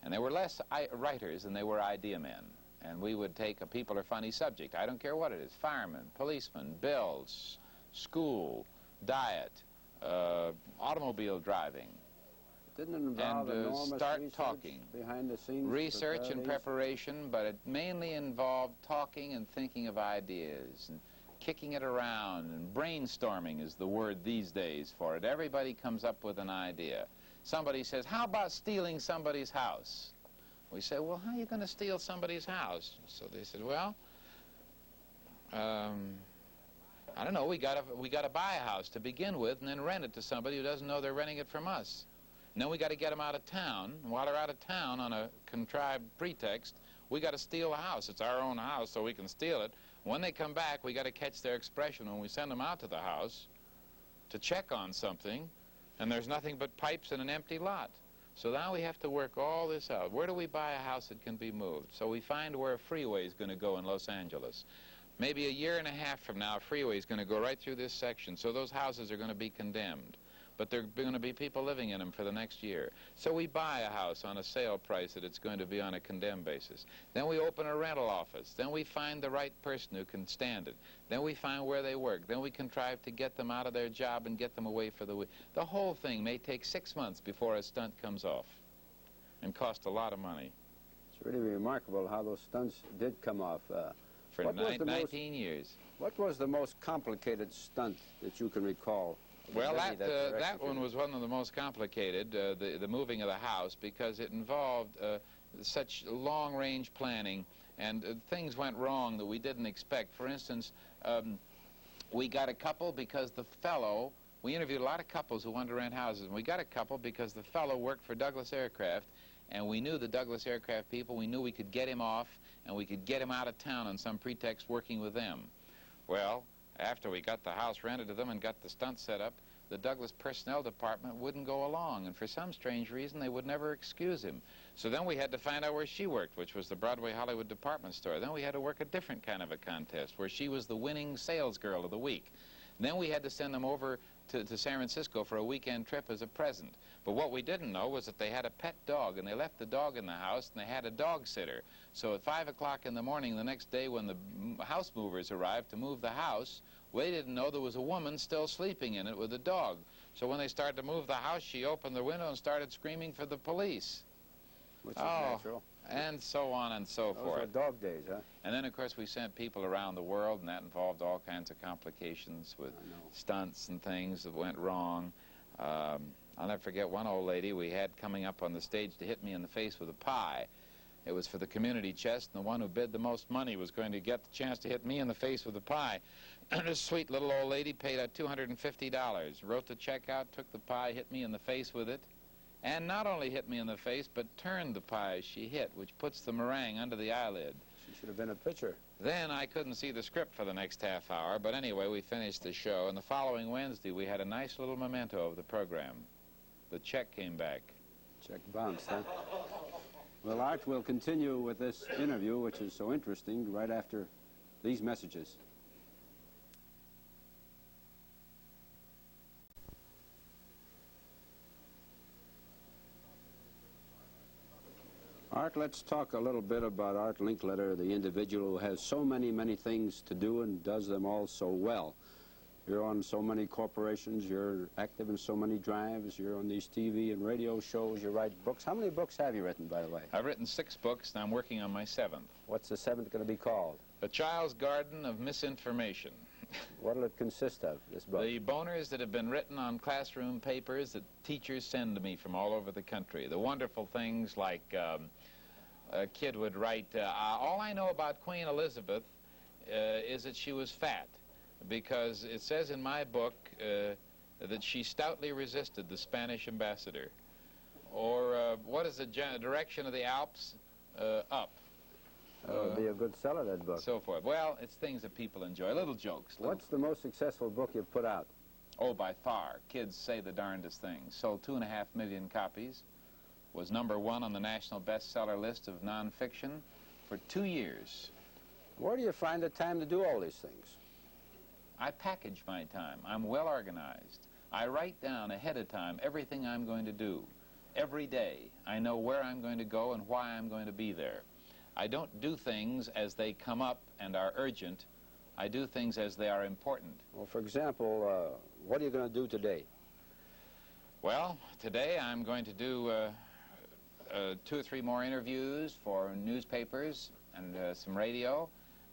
and there were less writers than there were idea men, and we would take a People Are Funny subject. I don't care what it is: firemen, policemen, bills, school, diet, automobile driving. Didn't it involve enormous start research talking. Behind the scenes? Research and preparation, but it mainly involved talking and thinking of ideas and kicking it around, and brainstorming is the word these days for it. Everybody comes up with an idea. Somebody says, how about stealing somebody's house? We say, well, how are you going to steal somebody's house? So they said, well, I don't know, we got to buy a house to begin with and then rent it to somebody who doesn't know they're renting it from us. And then we got to get them out of town, and while they're out of town on a contrived pretext, we got to steal the house. It's our own house, so we can steal it. When they come back, we got to catch their expression when we send them out to the house to check on something, and there's nothing but pipes and an empty lot. So now we have to work all this out. Where do we buy a house that can be moved? So we find where a freeway is going to go in Los Angeles. Maybe a year and a half from now, a freeway is going to go right through this section, so those houses are going to be condemned. But there are going to be people living in them for the next year. So we buy a house on a sale price that it's going to be on a condemned basis. Then we open a rental office. Then we find the right person who can stand it. Then we find where they work. Then we contrive to get them out of their job and get them away for the week. The whole thing may take 6 months before a stunt comes off and cost a lot of money. It's really remarkable how those stunts did come off. For 19 years. What was the most complicated stunt that you can recall? Well, that one was one of the most complicated, the moving of the house, because it involved such long-range planning, and things went wrong that we didn't expect. For instance, we got a couple because the fellow, we interviewed a lot of couples who wanted to rent houses, and we got a couple because the fellow worked for Douglas Aircraft, and we knew the Douglas Aircraft people. We knew we could get him off, and we could get him out of town on some pretext working with them. Well, after we got the house rented to them and got the stunt set up, the Douglas Personnel Department wouldn't go along, and for some strange reason they would never excuse him. So then we had to find out where she worked, which was the Broadway Hollywood department store. Then we had to work a different kind of a contest where she was the winning sales girl of the week. Then we had to send them over to San Francisco for a weekend trip as a present. But what we didn't know was that they had a pet dog, and they left the dog in the house, and they had a dog sitter. So at 5 o'clock in the morning the next day, when the house movers arrived to move the house, they didn't know there was a woman still sleeping in it with a dog. So when they started to move the house, she opened the window and started screaming for the police. Which is natural. And so on and so forth. Those are dog days, huh? And then, of course, we sent people around the world, and that involved all kinds of complications with stunts and things that went wrong. I'll never forget one old lady we had coming up on the stage to hit me in the face with a pie. It was for the community chest, and the one who bid the most money was going to get the chance to hit me in the face with a pie. This sweet little old lady paid $250, wrote the check out, took the pie, hit me in the face with it, and not only hit me in the face, but turned the pie she hit, which puts the meringue under the eyelid. She should have been a pitcher. Then I couldn't see the script for the next half hour, but anyway, we finished the show, and the following Wednesday we had a nice little memento of the program. The check came back. Check bounced, huh? Well, Art, we'll continue with this interview, which is so interesting, right after these messages. Art, let's talk a little bit about Art Linkletter, the individual who has so many things to do and does them all so well. You're on so many corporations, you're active in so many drives, you're on these TV and radio shows, you write books. How many books have you written, by the way? I've written 6 books, and I'm working on my 7th. What's the 7th going to be called? The Child's Garden of Misinformation. What'll it consist of, this book? The boners that have been written on classroom papers that teachers send to me from all over the country. The wonderful things like a kid would write, all I know about Queen Elizabeth is that she was fat, because it says in my book that she stoutly resisted the Spanish ambassador. Or what is the direction of the Alps? Up. That would be a good seller, that book. So forth. Well, it's things that people enjoy, little jokes. What's the most successful book you've put out? Oh, by far. Kids say the darndest things. Sold 2.5 million copies. Was #1 on the national bestseller list of nonfiction for 2 years. Where do you find the time to do all these things? I package my time. I'm well organized. I write down ahead of time everything I'm going to do. Every day, I know where I'm going to go and why I'm going to be there. I don't do things as they come up and are urgent. I do things as they are important. Well, for example, what are you going to do today? Well, today I'm going to do 2 or 3 more interviews for newspapers and some radio.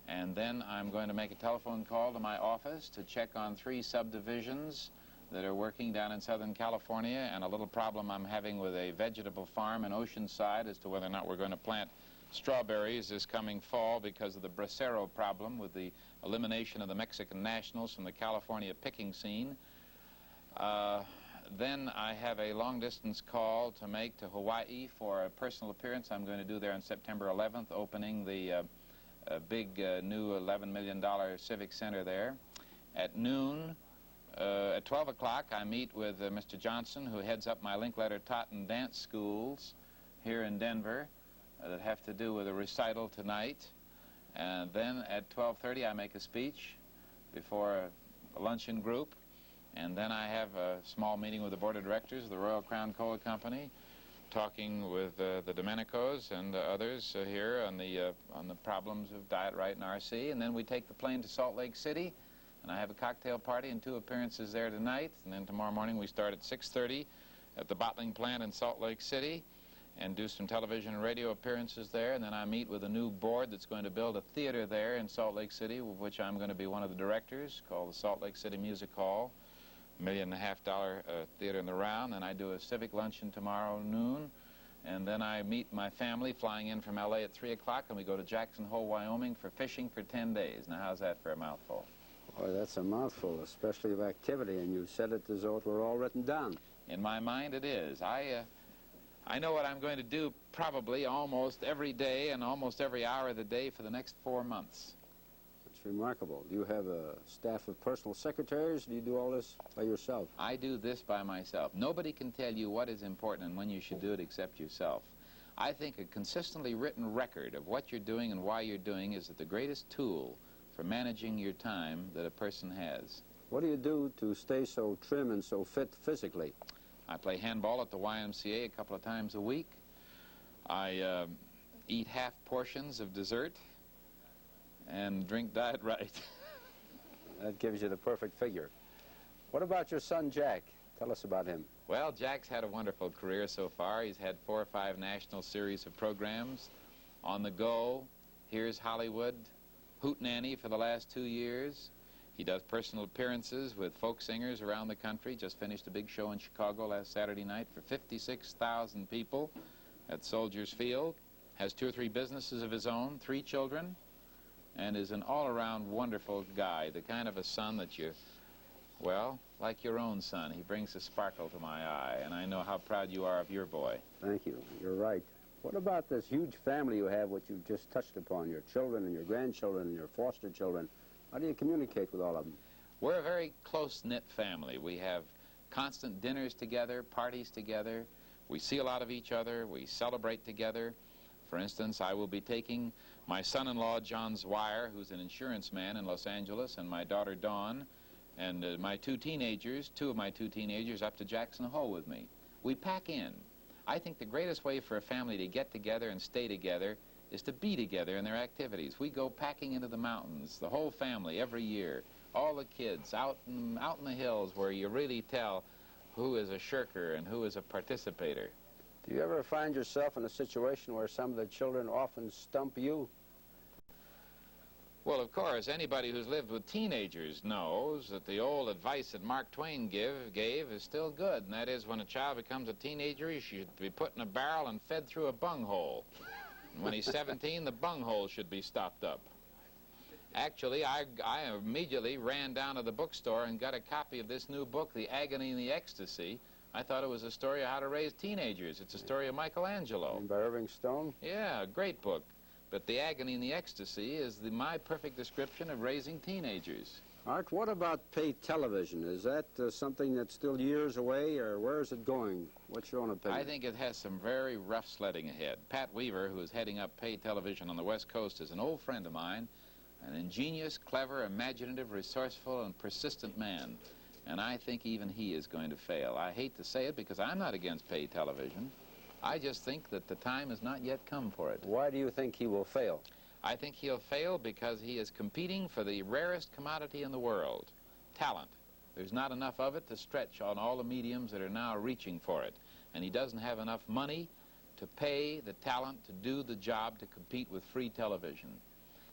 And then I'm going to make a telephone call to my office to check on 3 subdivisions that are working down in Southern California, and a little problem I'm having with a vegetable farm in Oceanside as to whether or not we're going to plant strawberries this coming fall because of the bracero problem with the elimination of the Mexican nationals from the California picking scene. Then I have a long-distance call to make to Hawaii for a personal appearance I'm going to do there on September 11th, opening the big new $11 million civic center there. At noon, at 12 o'clock, I meet with Mr. Johnson, who heads up my Linkletter Totten dance schools here in Denver that have to do with a recital tonight. And then at 12:30, I make a speech before a luncheon group. And then I have a small meeting with the board of directors of the Royal Crown Cola Company, talking with the Domenicos and others here on the problems of Diet Right and RC. And then we take the plane to Salt Lake City, and I have a cocktail party and 2 appearances there tonight. And then tomorrow morning we start at 6:30 at the bottling plant in Salt Lake City and do some television and radio appearances there. And then I meet with a new board that's going to build a theater there in Salt Lake City, of which I'm going to be one of the directors, called the Salt Lake City Music Hall. $1.5 million theater in the round. And I do a civic luncheon tomorrow noon. And then I meet my family flying in from L.A. at 3 o'clock, and we go to Jackson Hole, Wyoming for fishing for 10 days. Now, how's that for a mouthful? Boy, that's a mouthful, especially of activity, and you said it as though it were all written down. In my mind, it is. I know what I'm going to do probably almost every day and almost every hour of the day for the next 4 months. That's remarkable. Do you have a staff of personal secretaries? Do you do all this by yourself? I do this by myself. Nobody can tell you what is important and when you should do it except yourself. I think a consistently written record of what you're doing and why you're doing is the greatest tool for managing your time that a person has. What do you do to stay so trim and so fit physically? I play handball at the YMCA a couple of times a week. I eat half portions of dessert and drink Diet Right. That gives you the perfect figure. What about your son, Jack? Tell us about him. Well, Jack's had a wonderful career so far. He's had 4 or 5 national series of programs, On the Go, Here's Hollywood, hootenanny for the last 2 years. He does personal appearances with folk singers around the country. Just finished a big show in Chicago last Saturday night for 56,000 people at Soldiers Field. Has 2 or 3 businesses of his own, 3 children, and is an all-around wonderful guy, the kind of a son that you, well, like your own son. He brings a sparkle to my eye, and I know how proud you are of your boy. Thank you. You're right. What about this huge family you have, which you just touched upon, your children and your grandchildren and your foster children? How do you communicate with all of them? We're a very close-knit family. We have constant dinners together, parties together. We see a lot of each other. We celebrate together. For instance, I will be taking my son-in-law, John Zwire, who's an insurance man in Los Angeles, and my daughter, Dawn, and my 2 teenagers, 2 of my 2 teenagers, up to Jackson Hole with me. We pack in. I think the greatest way for a family to get together and stay together is to be together in their activities. We go packing into the mountains, the whole family, every year. All the kids out in the hills where you really tell who is a shirker and who is a participator. Do you ever find yourself in a situation where some of the children often stump you? Well, of course, anybody who's lived with teenagers knows that the old advice that Mark Twain gave is still good, and that is when a child becomes a teenager, he should be put in a barrel and fed through a bunghole. And when he's 17, the bunghole should be stopped up. Actually, I immediately ran down to the bookstore and got a copy of this new book, The Agony and the Ecstasy. I thought it was a story of how to raise teenagers. It's a story of Michelangelo. By Irving Stone? Yeah, a great book. But The Agony and the Ecstasy is my perfect description of raising teenagers. Art, what about pay television? Is that something that's still years away, or where is it going? What's your own opinion? I think it has some very rough sledding ahead. Pat Weaver, who is heading up pay television on the West Coast, is an old friend of mine, an ingenious, clever, imaginative, resourceful, and persistent man. And I think even he is going to fail. I hate to say it because I'm not against pay television. I just think that the time has not yet come for it. Why do you think he will fail? I think he'll fail because he is competing for the rarest commodity in the world, talent. There's not enough of it to stretch on all the mediums that are now reaching for it. And he doesn't have enough money to pay the talent to do the job to compete with free television.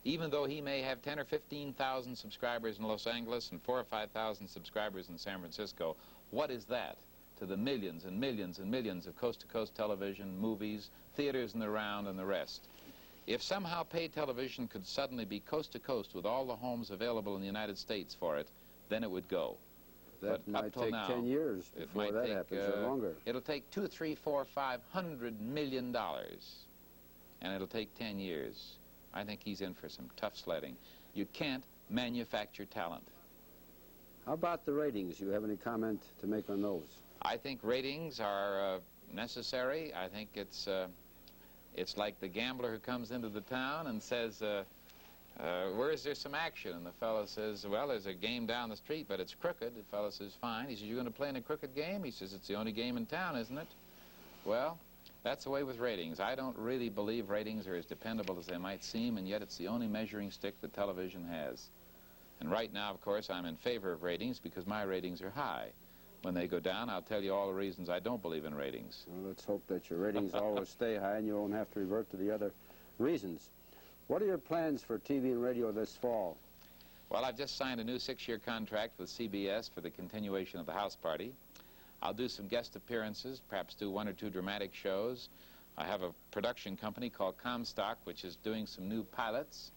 Even though he may have 10 or 15,000 subscribers in Los Angeles and 4,000 or 5,000 subscribers in San Francisco, what is that to the millions and millions and millions of coast-to-coast television, movies, theaters in the round, and the rest? If somehow paid television could suddenly be coast-to-coast with all the homes available in the United States for it, then it would go. That But might up till take now, 10 years it before might that take, happens, or longer. It'll take $200, $300, $400, $500 million, and it'll take 10 years. I think he's in for some tough sledding. You can't manufacture talent. How about the ratings? Do you have any comment to make on those? I think ratings are necessary. I think it's like the gambler who comes into the town and says, where is there some action? And the fellow says, well, there's a game down the street, but it's crooked. The fellow says, fine. He says, you're going to play in a crooked game? He says, it's the only game in town, isn't it? Well, that's the way with ratings. I don't really believe ratings are as dependable as they might seem, and yet it's the only measuring stick that television has. And right now, of course, I'm in favor of ratings because my ratings are high. When they go down, I'll tell you all the reasons I don't believe in ratings. Well, let's hope that your ratings always stay high and you won't have to revert to the other reasons. What are your plans for TV and radio this fall? Well, I've just signed a new 6-year contract with CBS for the continuation of the House Party. I'll do some guest appearances, perhaps do 1 or 2 dramatic shows. I have a production company called Comstock, which is doing some new pilots.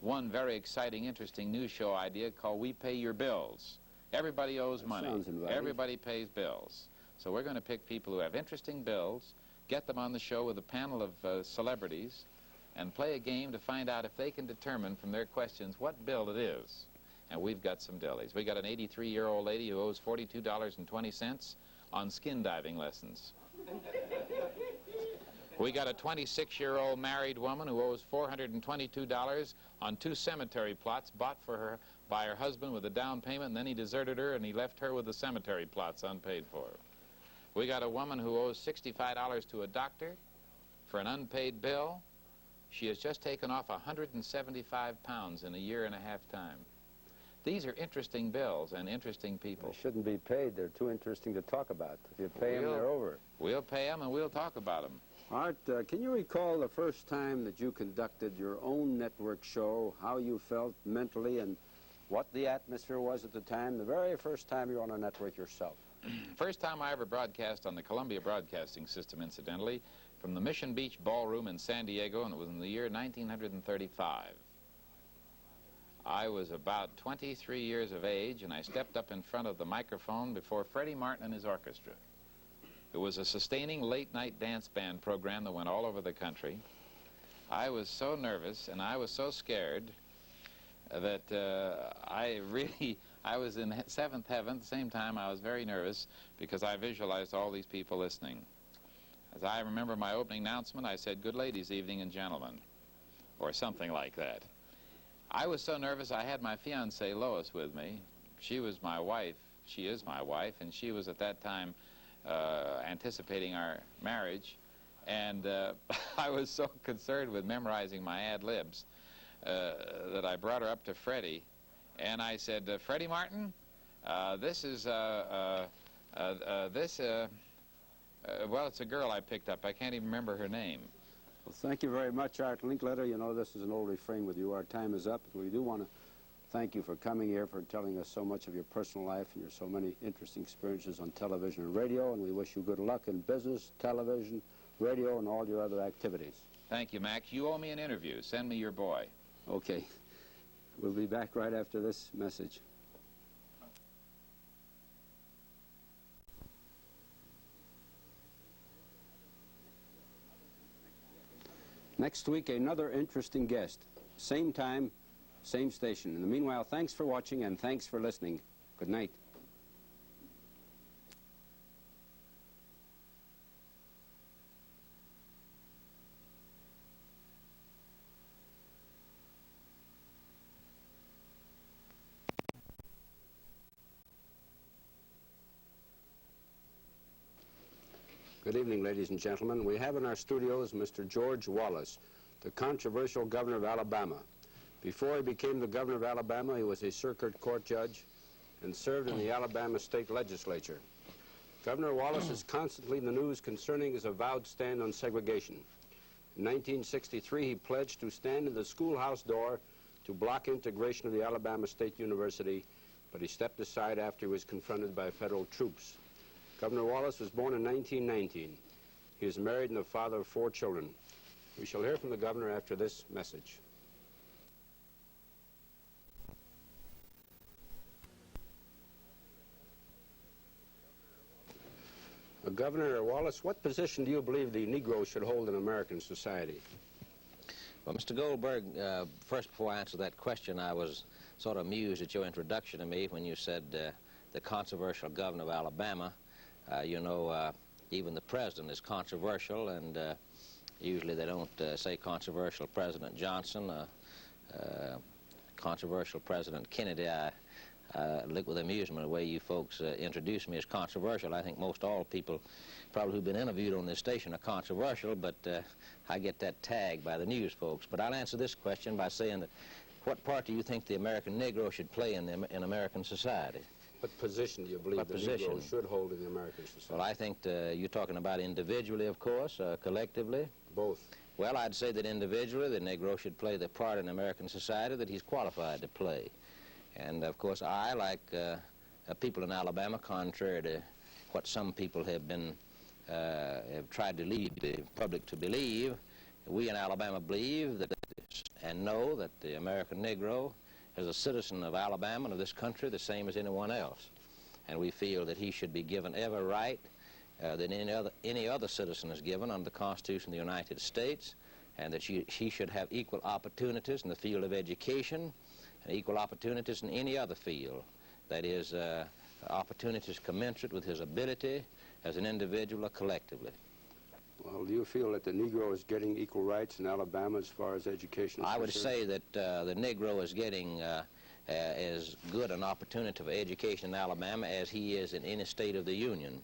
One very exciting, interesting new show idea called We Pay Your Bills. Everybody owes money. Sounds inviting. Everybody pays bills. So we're going to pick people who have interesting bills, get them on the show with a panel of celebrities, and play a game to find out if they can determine from their questions what bill it is. And we've got some dillies. We got an 83-year-old lady who owes $42.20 on skin diving lessons. We got a 26-year-old married woman who owes $422 on 2 cemetery plots bought for her by her husband with a down payment, and then he deserted her and he left her with the cemetery plots unpaid for. We got a woman who owes $65 to a doctor for an unpaid bill. She has just taken off 175 pounds in a year-and-a-half time. These are interesting bills and interesting people. They shouldn't be paid. They're too interesting to talk about. If you pay them, they're over. We'll pay them and we'll talk about them. Art, can you recall the first time that you conducted your own network show, how you felt mentally, and what the atmosphere was at the time, the very first time you were on a network yourself? First time I ever broadcast on the Columbia Broadcasting System, incidentally, from the Mission Beach Ballroom in San Diego, and it was in the year 1935. I was about 23 years of age, and I stepped up in front of the microphone before Freddie Martin and his orchestra. It was a sustaining late-night dance band program that went all over the country. I was so nervous and I was so scared that I was in seventh heaven. At the same time, I was very nervous because I visualized all these people listening. As I remember my opening announcement, I said, "Good ladies, evening and gentlemen," or something like that. I was so nervous I had my fiancée, Lois, with me. She was my wife. She is my wife, and she was at that time anticipating our marriage, and I was so concerned with memorizing my ad-libs that I brought her up to Freddie, and I said, "Freddie Martin, well, it's a girl I picked up. I can't even remember her name." Well, thank you very much, Art Linkletter. You know, this is an old refrain with you. Our time is up. We do want to thank you for coming here, for telling us so much of your personal life and your so many interesting experiences on television and radio, and we wish you good luck in business, television, radio, and all your other activities. Thank you, Mac. You owe me an interview. Send me your boy. Okay. We'll be back right after this message. Next week, another interesting guest. Same time, same station. In the meanwhile, thanks for watching and thanks for listening. Good night. Good evening, ladies and gentlemen. We have in our studios Mr. George Wallace, the controversial governor of Alabama. Before he became the governor of Alabama, he was a circuit court judge and served in the Alabama state legislature. Governor Wallace is constantly in the news concerning his avowed stand on segregation. In 1963, he pledged to stand in the schoolhouse door to block integration of the Alabama State University, but he stepped aside after he was confronted by federal troops. Governor Wallace was born in 1919. He is married and the father of 4 children. We shall hear from the governor after this message. Governor Wallace, what position do you believe the Negro should hold in American society? Well, Mr. Goldberg, first, before I answer that question, I was sort of amused at your introduction to me when you said the controversial governor of Alabama. You know, even the president is controversial, and usually they don't say controversial President Johnson, controversial President Kennedy. I look with amusement the way you folks introduce me as controversial. I think most all people probably who've been interviewed on this station are controversial, but I get that tag by the news folks. But I'll answer this question by saying that what part do you think the American Negro should play in American society? What position do you believe the Negro should hold in the American society? Well, I think you're talking about individually, of course, collectively. Both. Well, I'd say that individually the Negro should play the part in American society that he's qualified to play. And, of course, I, like people in Alabama, contrary to what some people have tried to lead the public to believe, we in Alabama believe that and know that the American Negro is a citizen of Alabama and of this country the same as anyone else. And we feel that he should be given every right that any other citizen is given under the Constitution of the United States, and that he should have equal opportunities in the field of education and equal opportunities in any other field. That is, opportunities commensurate with his ability as an individual or collectively. Well, do you feel that the Negro is getting equal rights in Alabama as far as education is concerned? I would say that the Negro is getting as good an opportunity for education in Alabama as he is in any state of the Union.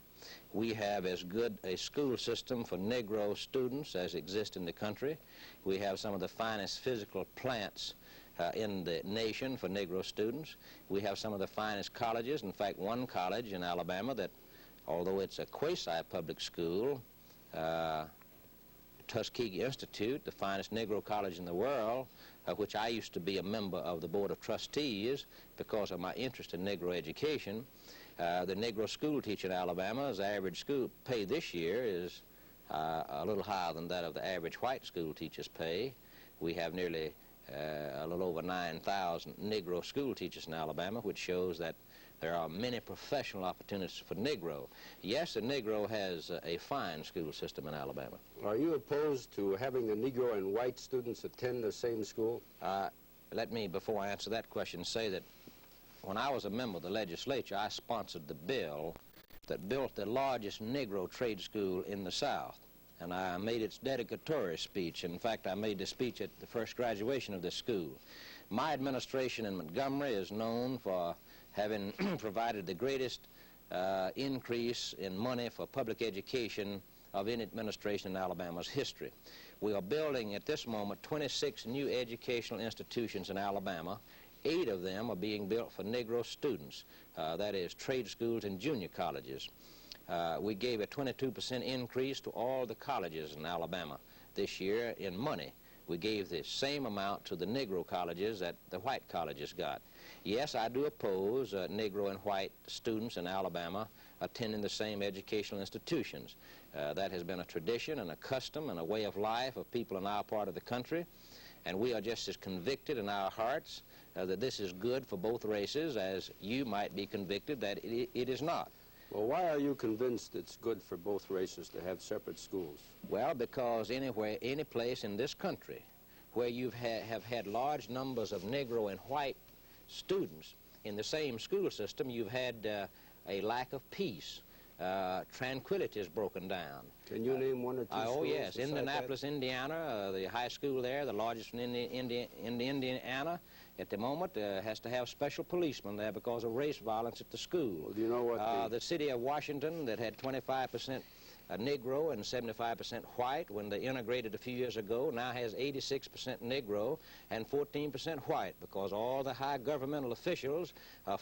We have as good a school system for Negro students as exists in the country. We have some of the finest physical plants in the nation for Negro students. We have some of the finest colleges. In fact, one college in Alabama that, although it's a quasi-public school, Tuskegee Institute, the finest Negro college in the world, which I used to be a member of the Board of Trustees because of my interest in Negro education. The Negro school teacher in Alabama's average school pay this year is a little higher than that of the average white school teacher's pay. We have nearly a little over 9,000 Negro school teachers in Alabama, which shows that there are many professional opportunities for Negro. Yes, the Negro has a fine school system in Alabama. Are you opposed to having the Negro and white students attend the same school? Let me, before I answer that question, say that when I was a member of the legislature, I sponsored the bill that built the largest Negro trade school in the South. And I made its dedicatory speech. In fact, I made the speech at the first graduation of this school. My administration in Montgomery is known for having provided the greatest increase in money for public education of any administration in Alabama's history. We are building at this moment 26 new educational institutions in Alabama. 8 of them are being built for Negro students, that is trade schools and junior colleges. We gave a 22% increase to all the colleges in Alabama this year in money. We gave the same amount to the Negro colleges that the white colleges got. Yes, I do oppose Negro and white students in Alabama attending the same educational institutions. That has been a tradition and a custom and a way of life of people in our part of the country, and we are just as convicted in our hearts that this is good for both races as you might be convicted that it is not. Well, why are you convinced it's good for both races to have separate schools? Well, because anywhere, any place in this country where you have had large numbers of Negro and white students in the same school system, you've had a lack of peace. Tranquility is broken down. Can you name one or two schools? Oh, yes. Indianapolis, Indiana, the high school there, the largest in Indiana, at the moment has to have special policemen there because of race violence at the school. Well, do you know what the city of Washington that had 25% Negro and 75% white when they integrated a few years ago now has 86% Negro and 14% white because all the high governmental officials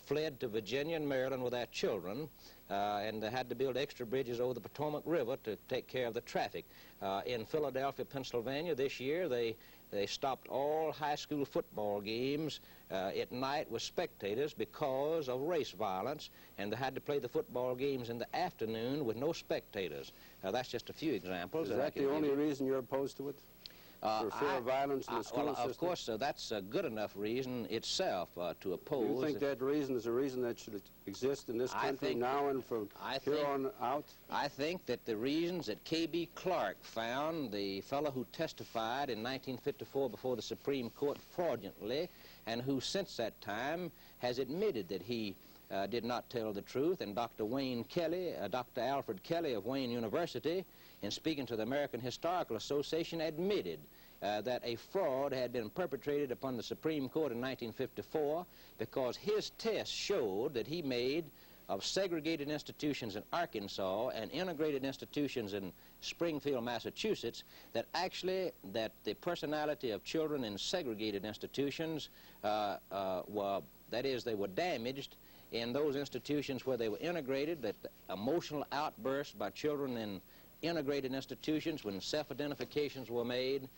fled to Virginia and Maryland with their children and they had to build extra bridges over the Potomac River to take care of the traffic. In Philadelphia, Pennsylvania this year they stopped all high school football games at night with spectators because of race violence, and they had to play the football games in the afternoon with no spectators. That's just a few examples. Is that the only reason you're opposed to it? For fear of violence in the school system? Of course, that's a good enough reason itself to oppose. Do you think that reason is a reason that should exist in this country now and from here on out? I think that the reasons that K.B. Clark found, the fellow who testified in 1954 before the Supreme Court fraudulently, and who since that time has admitted that he did not tell the truth, and Dr. Wayne Kelly, Dr. Alfred Kelly of Wayne University, in speaking to the American Historical Association, admitted that a fraud had been perpetrated upon the Supreme Court in 1954 because his test showed that he made of segregated institutions in Arkansas and integrated institutions in Springfield, Massachusetts, that actually that the personality of children in segregated institutions that is, they were damaged in those institutions where they were integrated, that emotional outbursts by children in integrated institutions when self-identifications were made.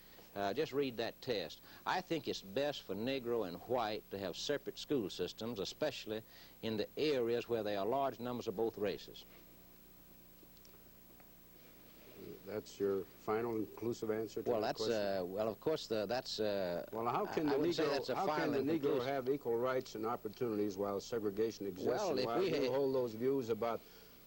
Just read that test. I think it's best for Negro and white to have separate school systems, especially in the areas where there are large numbers of both races. That's your final inclusive answer to that question? Well, of course, that's... well, how can the Negro have equal rights and opportunities while segregation exists? Well, and while you hold those views about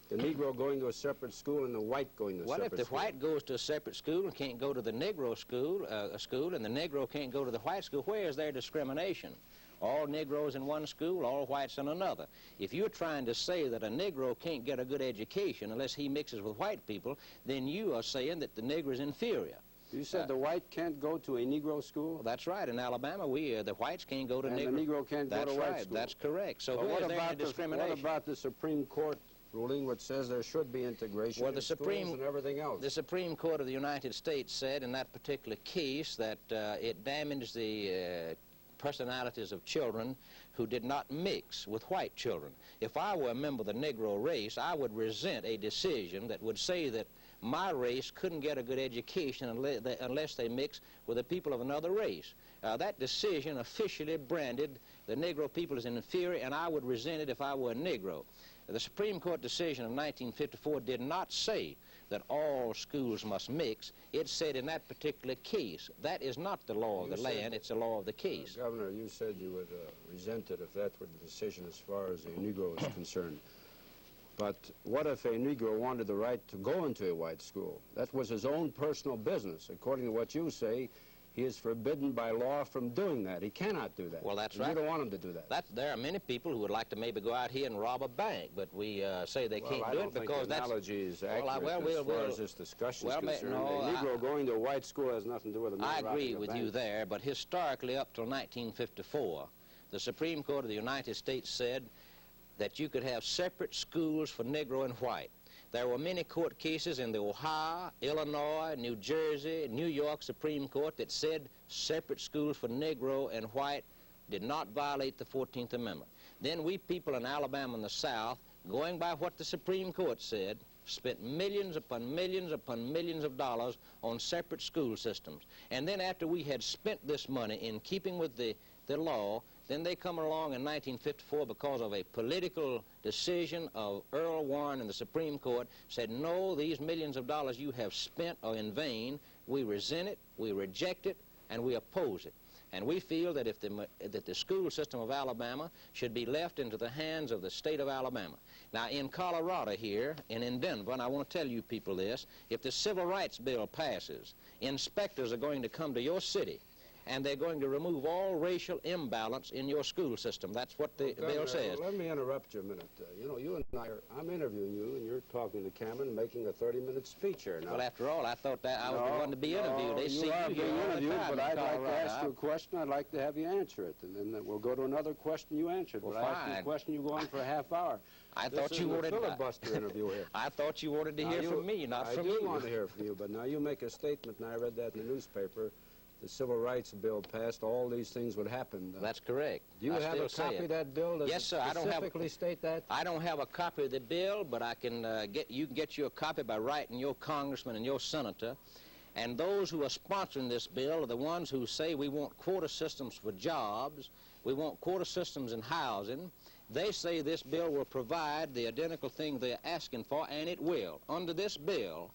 the Negro going to a separate school and the white going to a separate school? Well, if the white goes to a separate school and can't go to the Negro school, and the Negro can't go to the white school, where is their discrimination? All Negroes in one school, all whites in another. If you're trying to say that a Negro can't get a good education unless he mixes with white people, then you are saying that the Negro is inferior. You said the white can't go to a Negro school? Well, that's right. In Alabama, the whites can't go to and Negro. And the Negro can't go to white school? That's correct. So where is there discrimination? What about the Supreme Court ruling which says there should be integration in schools and everything else? The Supreme Court of the United States said in that particular case that it damaged the personalities of children who did not mix with white children. If I were a member of the Negro race, I would resent a decision that would say that my race couldn't get a good education unless they mix with the people of another race. That decision officially branded the Negro people as inferior, and I would resent it if I were a Negro. The Supreme Court decision of 1954 did not say that all schools must mix. It said in that particular case, that is not the law of the land, it's the law of the case. Governor, you said you would resent it if that were the decision as far as a Negro is concerned. But what if a Negro wanted the right to go into a white school? That was his own personal business. According to what you say, he is forbidden by law from doing that. He cannot do that. Well, that's right. You don't want him to do that. There are many people who would like to maybe go out here and rob a bank, but we say they can't do it because that's... the analogy is accurate as far as this discussion is concerned. No, a Negro going to a white school has nothing to do with a man robbing a bank. I agree with you there, but historically up till 1954, the Supreme Court of the United States said that you could have separate schools for Negro and white. There were many court cases in the Ohio, Illinois, New Jersey, New York Supreme Court that said separate schools for Negro and white did not violate the 14th Amendment. Then we people in Alabama and the South, going by what the Supreme Court said, spent millions upon millions upon millions of dollars on separate school systems. And then after we had spent this money in keeping with the law, then they come along in 1954 because of a political decision of Earl Warren and the Supreme Court, said, no, these millions of dollars you have spent are in vain. We resent it, we reject it, and we oppose it. And we feel that if that the school system of Alabama should be left into the hands of the state of Alabama. Now, in Colorado here, and in Denver, and I want to tell you people this, if the Civil Rights Bill passes, inspectors are going to come to your city and they're going to remove all racial imbalance in your school system. That's what the bill says. Let me interrupt you a minute. You know, you and I I'm interviewing you, and you're talking to Cameron, making a 30-minute speech here now. Well, after all, I thought that I was the one to be interviewed. They see you being interviewed, but I'd like to ask you a question. I'd like to have you answer it, and then we'll go to another question you answered. Well, but I ask you a question, you go on for a half hour. I thought you wanted a filibuster interview here. I thought you wanted to hear from me, not from you. I do want to hear from you, but now you make a statement, and I read that in the newspaper. The Civil Rights Bill passed, all these things would happen. That's correct. Do you have a copy of that bill? Yes, sir. Specifically state that? I don't have a copy of the bill, but I can you can get you a copy by writing your congressman and your senator. And those who are sponsoring this bill are the ones who say we want quota systems for jobs, we want quota systems in housing. They say this bill will provide the identical thing they're asking for, and it will. Under this bill,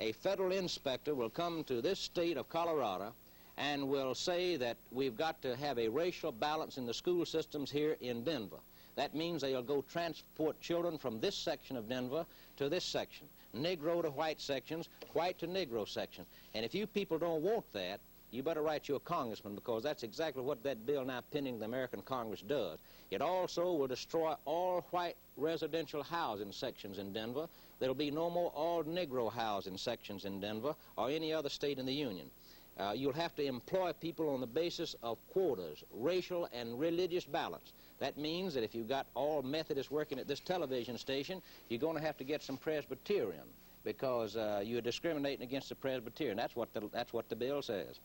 a federal inspector will come to this state of Colorado and will say that we've got to have a racial balance in the school systems here in Denver. That means they'll go transport children from this section of Denver to this section, Negro to white sections, white to Negro section. And if you people don't want that, you better write you a congressman, because that's exactly what that bill now pending in the American Congress does. It also will destroy all white residential housing sections in Denver. There'll be no more all Negro housing sections in Denver or any other state in the Union. You'll have to employ people on the basis of quotas, racial and religious balance. That means that if you've got all Methodists working at this television station, you're going to have to get some Presbyterian, because you're discriminating against the Presbyterian. That's what the bill says.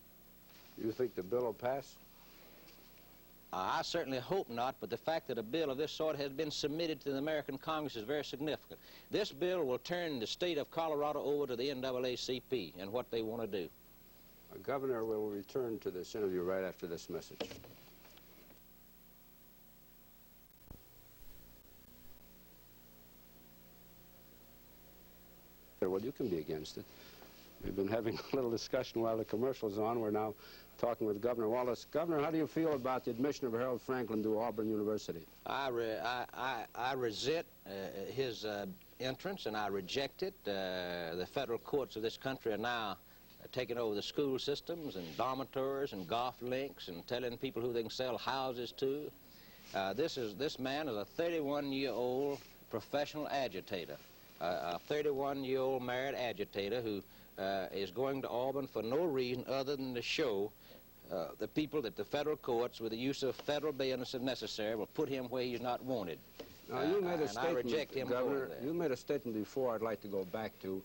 You think the bill will pass? I certainly hope not, but the fact that a bill of this sort has been submitted to the American Congress is very significant. This bill will turn the state of Colorado over to the NAACP and what they want to do. Governor, we'll return to this interview right after this message. Well, you can be against it. We've been having a little discussion while the commercial's on. We're now talking with Governor Wallace. Governor, how do you feel about the admission of Harold Franklin to Auburn University? I resent his entrance, and I reject it. The federal courts of this country are now taking over the school systems and dormitories and golf links and telling people who they can sell houses to. This man is a 31-year-old professional agitator, a 31-year-old married agitator who is going to Auburn for no reason other than to show the people that the federal courts, with the use of federal bayonets if necessary, will put him where he's not wanted. Now, you made a statement, I reject him, Governor, you made a statement before I'd like to go back to,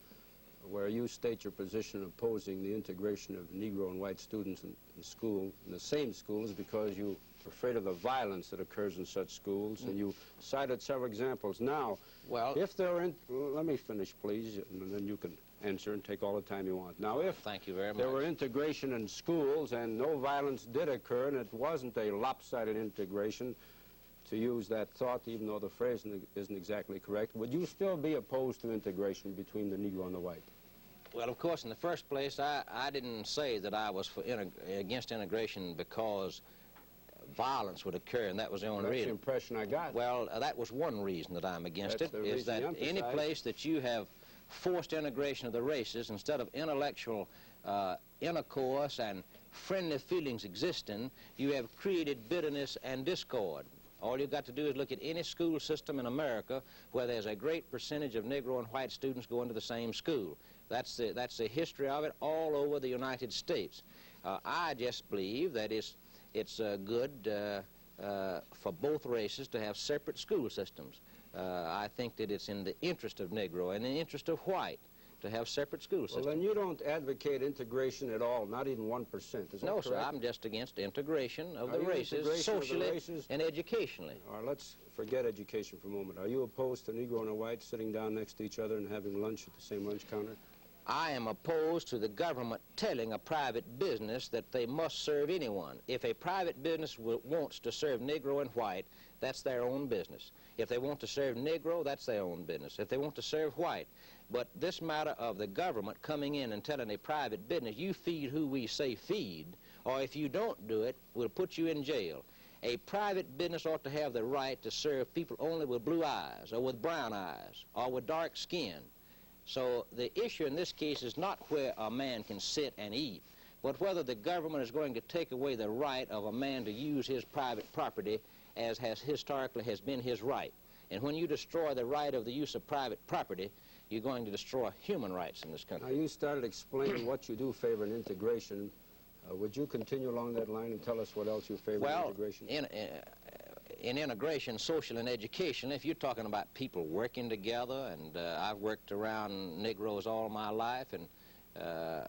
where you state your position opposing the integration of Negro and white students in school, in the same schools, because you're afraid of the violence that occurs in such schools, and you cited several examples. Now, Well, if there are, let me finish, please, and then you can answer and take all the time you want. Now, if thank you very much. there were integration in schools and no violence did occur, and it wasn't a lopsided integration, to use that thought, even though the phrase isn't exactly correct, would you still be opposed to integration between the Negro and the white? Well, of course, in the first place, I didn't say that I was against integration because violence would occur, and that was the only That's reason. the impression I got. Well, that was one reason that I'm against That's it, the is reason that you any emphasize. place that you have forced integration of the races, instead of intellectual intercourse and friendly feelings existing, you have created bitterness and discord. All you've got to do is look at any school system in America where there's a great percentage of Negro and white students going to the same school. That's the history of it all over the United States. I just believe that it's good for both races to have separate school systems. I think that it's in the interest of Negro and in the interest of white to have separate school systems. Well, then you don't advocate integration at all, not even 1%, is that No, correct? sir, I'm just against integration of Are the you races, integration of the socially races? and educationally. All right, let's forget education for a moment. Are you opposed to Negro and a white sitting down next to each other and having lunch at the same lunch counter? I am opposed to the government telling a private business that they must serve anyone. If a private business wants to serve Negro and white, that's their own business. If they want to serve Negro, that's their own business. If they want to serve white. But this matter of the government coming in and telling a private business, you feed who we say feed, or if you don't do it, we'll put you in jail. A private business ought to have the right to serve people only with blue eyes, or with brown eyes, or with dark skin. So the issue in this case is not where a man can sit and eat, but whether the government is going to take away the right of a man to use his private property as has historically been his right. And when you destroy the right of the use of private property, you're going to destroy human rights in this country. Now, you started explaining what you do favor in integration. Would you continue along that line and tell us what else you favor in integration? In integration, social and education, if you're talking about people working together, and I've worked around Negroes all my life, and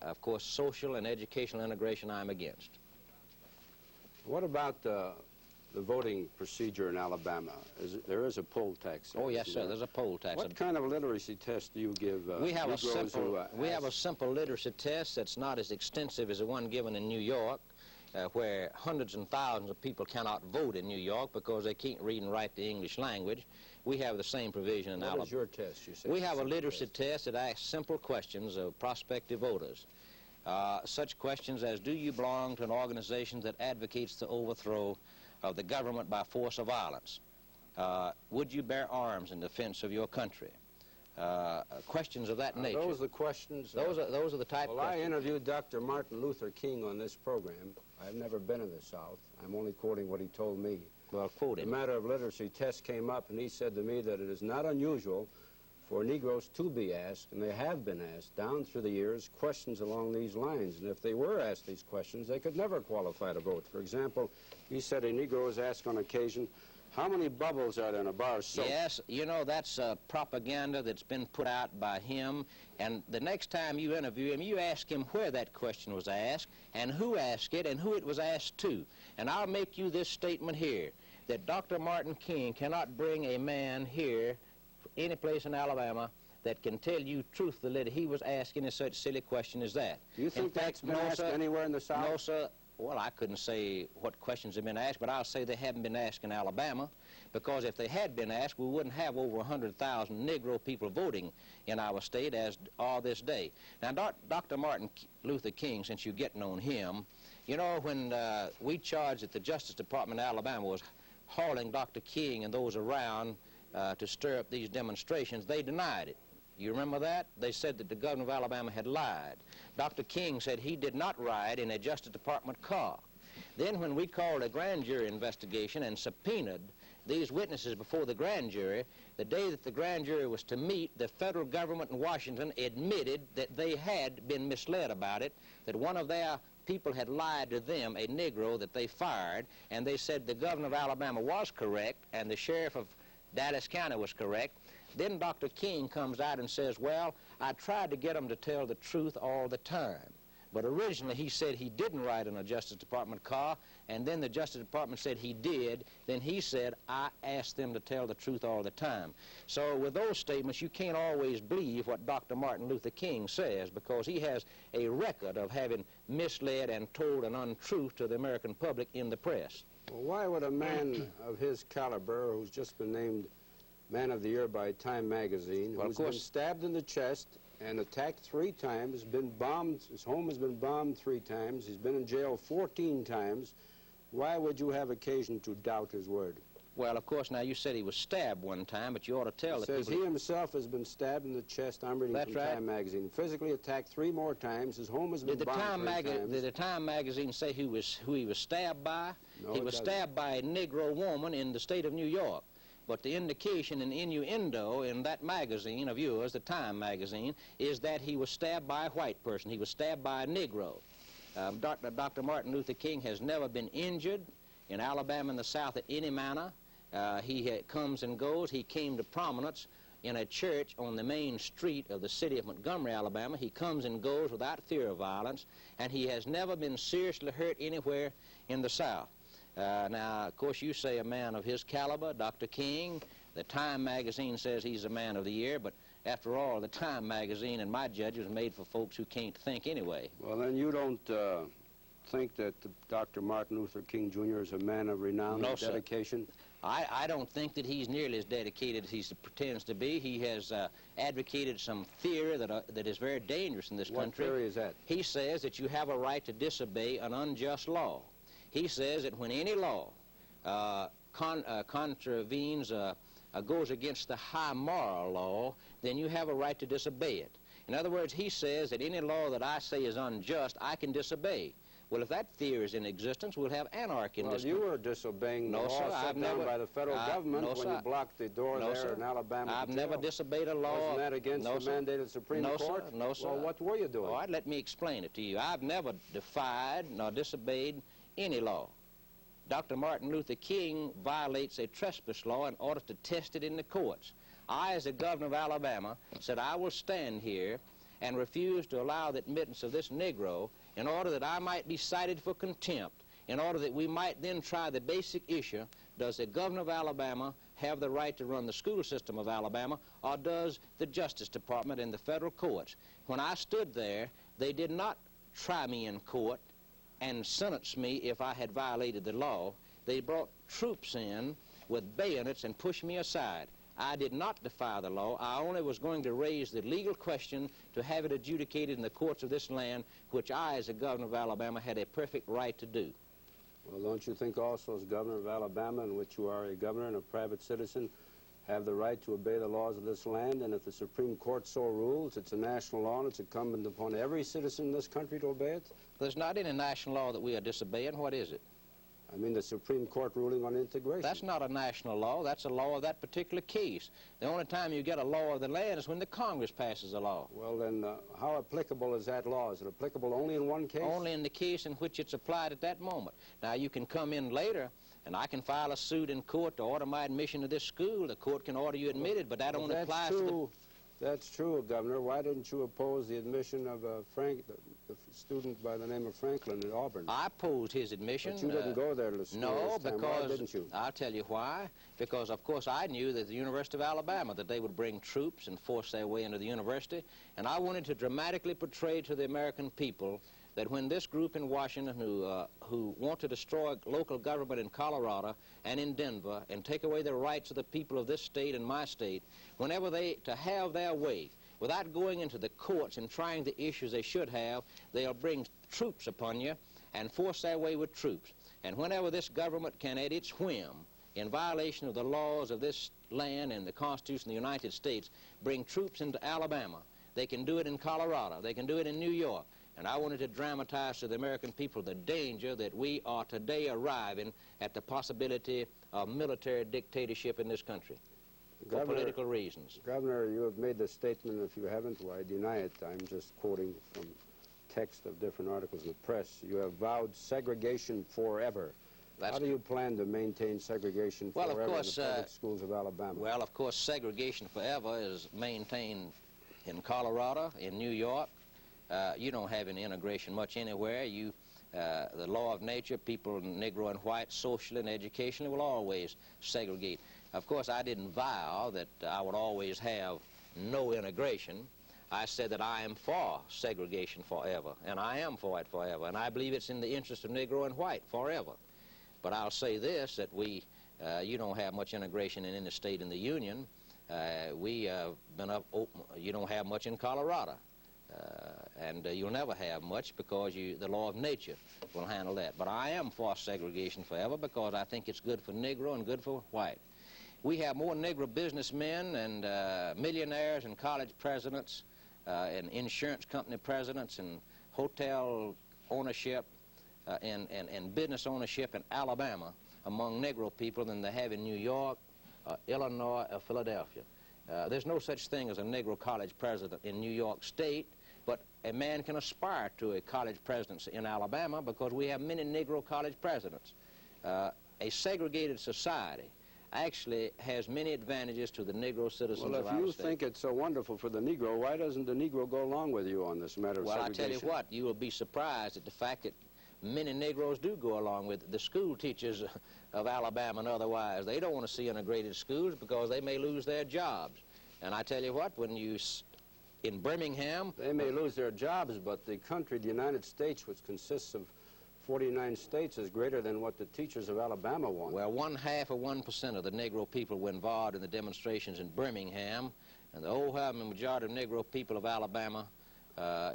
of course social and educational integration I'm against. What about the voting procedure in Alabama? There is a poll tax. Oh yes, sir, there's a poll tax. What kind of literacy test do you give we have Negroes we have a simple literacy test that's not as extensive as the one given in New York, where hundreds and thousands of people cannot vote in New York because they can't read and write the English language. We have the same provision in Alabama. What is your test, you say? We have a literacy test that asks simple questions of prospective voters. Such questions as, do you belong to an organization that advocates the overthrow of the government by force or violence? Would you bear arms in defense of your country? Questions of that nature. Those are the questions. Those are the type Well, of questions. I interviewed Dr. Martin Luther King on this program. I've never been in the South. I'm only quoting what he told me. Well, quote The him. matter of literacy test came up, and he said to me that it is not unusual for Negroes to be asked, and they have been asked down through the years, questions along these lines. And if they were asked these questions, they could never qualify to vote. For example, he said a Negro was asked on occasion, how many bubbles are there in a bar of soap? Yes, you know, that's propaganda that's been put out by him. And the next time you interview him, you ask him where that question was asked, and who asked it, and who it was asked to. And I'll make you this statement here, that Dr. Martin King cannot bring a man here, any place in Alabama, that can tell you truthfully that he was asking a such silly question as that. Do you think that's been asked sir, anywhere in the South? No, sir. Well, I couldn't say what questions have been asked, but I'll say they haven't been asked in Alabama, because if they had been asked, we wouldn't have over 100,000 Negro people voting in our state as are this day. Now, Dr. Martin Luther King, since you're getting on him, you know, when we charged that the Justice Department of Alabama was hauling Dr. King and those around to stir up these demonstrations, they denied it. You remember that? They said that the governor of Alabama had lied. Dr. King said he did not ride in a Justice Department car. Then when we called a grand jury investigation and subpoenaed these witnesses before the grand jury, the day that the grand jury was to meet, the federal government in Washington admitted that they had been misled about it, that one of their people had lied to them, a Negro that they fired, and they said the governor of Alabama was correct and the sheriff of Dallas County was correct, Then Dr. King comes out and says, well, I tried to get them to tell the truth all the time. But originally he said he didn't ride in a Justice Department car, and then the Justice Department said he did. Then he said, I asked them to tell the truth all the time. So with those statements, you can't always believe what Dr. Martin Luther King says, because he has a record of having misled and told an untruth to the American public in the press. Well, why would a man of his caliber, who's just been named Man of the Year by Time magazine, Well, who's been stabbed in the chest and attacked 3 times, been bombed, his home has been bombed 3 times, he's been in jail 14 times, why would you have occasion to doubt his word? Well, of course, now you said he was stabbed one time, but you ought to tell the people... He himself has been stabbed in the chest, I'm reading from Time magazine, physically attacked 3 more times, his home has been bombed 3 times. Did the Time magazine say who he was stabbed by? No, he was stabbed by a Negro woman in the state of New York. But the indication and innuendo in that magazine of yours, the Time magazine, is that he was stabbed by a white person. He was stabbed by a Negro. Dr. Martin Luther King has never been injured in Alabama and the South in any manner. He comes and goes. He came to prominence in a church on the main street of the city of Montgomery, Alabama. He comes and goes without fear of violence, and he has never been seriously hurt anywhere in the South. Now, of course, you say a man of his caliber, Dr. King. The Time magazine says he's a man of the year, but after all, the Time magazine, in my judgment, is made for folks who can't think anyway. Well, then you don't think that Dr. Martin Luther King Jr. is a man of renown and dedication? I don't think that he's nearly as dedicated as he pretends to be. He has advocated some theory that is very dangerous in this country. What theory is that? He says that you have a right to disobey an unjust law. He says that when any law contravenes, goes against the high moral law, then you have a right to disobey it. In other words, he says that any law that I say is unjust, I can disobey. Well, if that fear is in existence, we'll have anarchy in this country. Well, you were disobeying the law set down by the federal government when you blocked the door there in Alabama. I've never disobeyed a law. Wasn't that against the mandated Supreme Court? No, sir. Well, what were you doing? All right, let me explain it to you. I've never defied nor disobeyed any law. Dr. Martin Luther King violates a trespass law in order to test it in the courts. I, as the governor of Alabama, said I will stand here and refuse to allow the admittance of this Negro in order that I might be cited for contempt, in order that we might then try the basic issue, does the governor of Alabama have the right to run the school system of Alabama, or does the Justice Department and the federal courts? When I stood there, they did not try me in court and sentence me if I had violated the law. They brought troops in with bayonets and pushed me aside. I did not defy the law. I only was going to raise the legal question to have it adjudicated in the courts of this land, which I, as the governor of Alabama, had a perfect right to do. Well, don't you think also, as governor of Alabama, in which you are a governor and a private citizen, have the right to obey the laws of this land? And if the Supreme Court so rules, it's a national law, and it's incumbent upon every citizen in this country to obey it? There's not any national law that we are disobeying. What is it? I mean the Supreme Court ruling on integration. That's not a national law. That's a law of that particular case. The only time you get a law of the land is when the Congress passes a law. Well, then, how applicable is that law? Is it applicable only in one case? Only in the case in which it's applied at that moment. Now, you can come in later, and I can file a suit in court to order my admission to this school. The court can order you admitted, but that only applies to the... That's true, Governor. Why didn't you oppose the admission of the student by the name of Franklin at Auburn? I opposed his admission. But you didn't go there to school No, this time. because... Why didn't you? I'll tell you why. Because, of course, I knew that the University of Alabama, that they would bring troops and force their way into the university, and I wanted to dramatically portray to the American people that when this group in Washington who want to destroy local government in Colorado and in Denver and take away the rights of the people of this state and my state, whenever to have their way, without going into the courts and trying the issues they should have, they'll bring troops upon you and force their way with troops. And whenever this government can, at its whim, in violation of the laws of this land and the Constitution of the United States, bring troops into Alabama, they can do it in Colorado, they can do it in New York. And I wanted to dramatize to the American people the danger that we are today arriving at the possibility of military dictatorship in this country for political reasons. Governor, you have made the statement. If you haven't, why deny it? I'm just quoting from text of different articles in the press. You have vowed segregation forever. How do you plan to maintain segregation forever in the public schools of Alabama? Well, of course, segregation forever is maintained in Colorado, in New York. You don't have any integration much anywhere. The law of nature, people, Negro and white, socially and educationally, will always segregate. Of course, I didn't vow that I would always have no integration. I said that I am for segregation forever, and I am for it forever, and I believe it's in the interest of Negro and white forever. But I'll say this, that you don't have much integration in any state in the Union. You don't have much in Colorado. And you'll never have much because the law of nature will handle that. But I am for segregation forever because I think it's good for Negro and good for white. We have more Negro businessmen and millionaires and college presidents and insurance company presidents and hotel ownership and business ownership in Alabama among Negro people than they have in New York, Illinois, or Philadelphia. There's no such thing as a Negro college president in New York State, but a man can aspire to a college presidency in Alabama because we have many Negro college presidents. A segregated society actually has many advantages to the Negro citizens of our state. Well, if you think it's so wonderful for the Negro, why doesn't the Negro go along with you on this matter of segregation? Well, I tell you what, you will be surprised at the fact that many Negroes do go along with it. The school teachers of Alabama and otherwise, they don't want to see integrated schools because they may lose their jobs. And I tell you what, in Birmingham... They may lose their jobs, but the country, the United States, which consists of 49 states, is greater than what the teachers of Alabama want. Well, 0.5% of the Negro people were involved in the demonstrations in Birmingham, and the overwhelming majority of Negro people of Alabama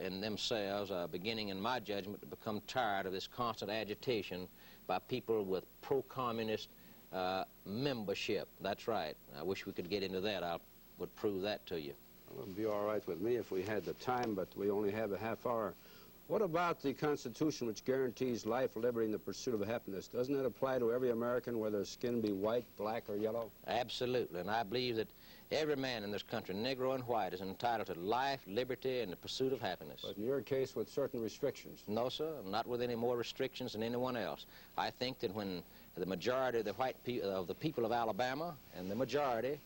in themselves are beginning, in my judgment, to become tired of this constant agitation by people with pro-communist membership. That's right. I wish we could get into that. I would prove that to you. Well, it would be all right with me if we had the time, but we only have a half hour. What about the Constitution, which guarantees life, liberty, and the pursuit of happiness? Doesn't it apply to every American, whether his skin be white, black, or yellow? Absolutely, and I believe that every man in this country, Negro and white, is entitled to life, liberty, and the pursuit of happiness. But in your case, with certain restrictions? No, sir, not with any more restrictions than anyone else. I think that when the majority of the people of Alabama, and the majority,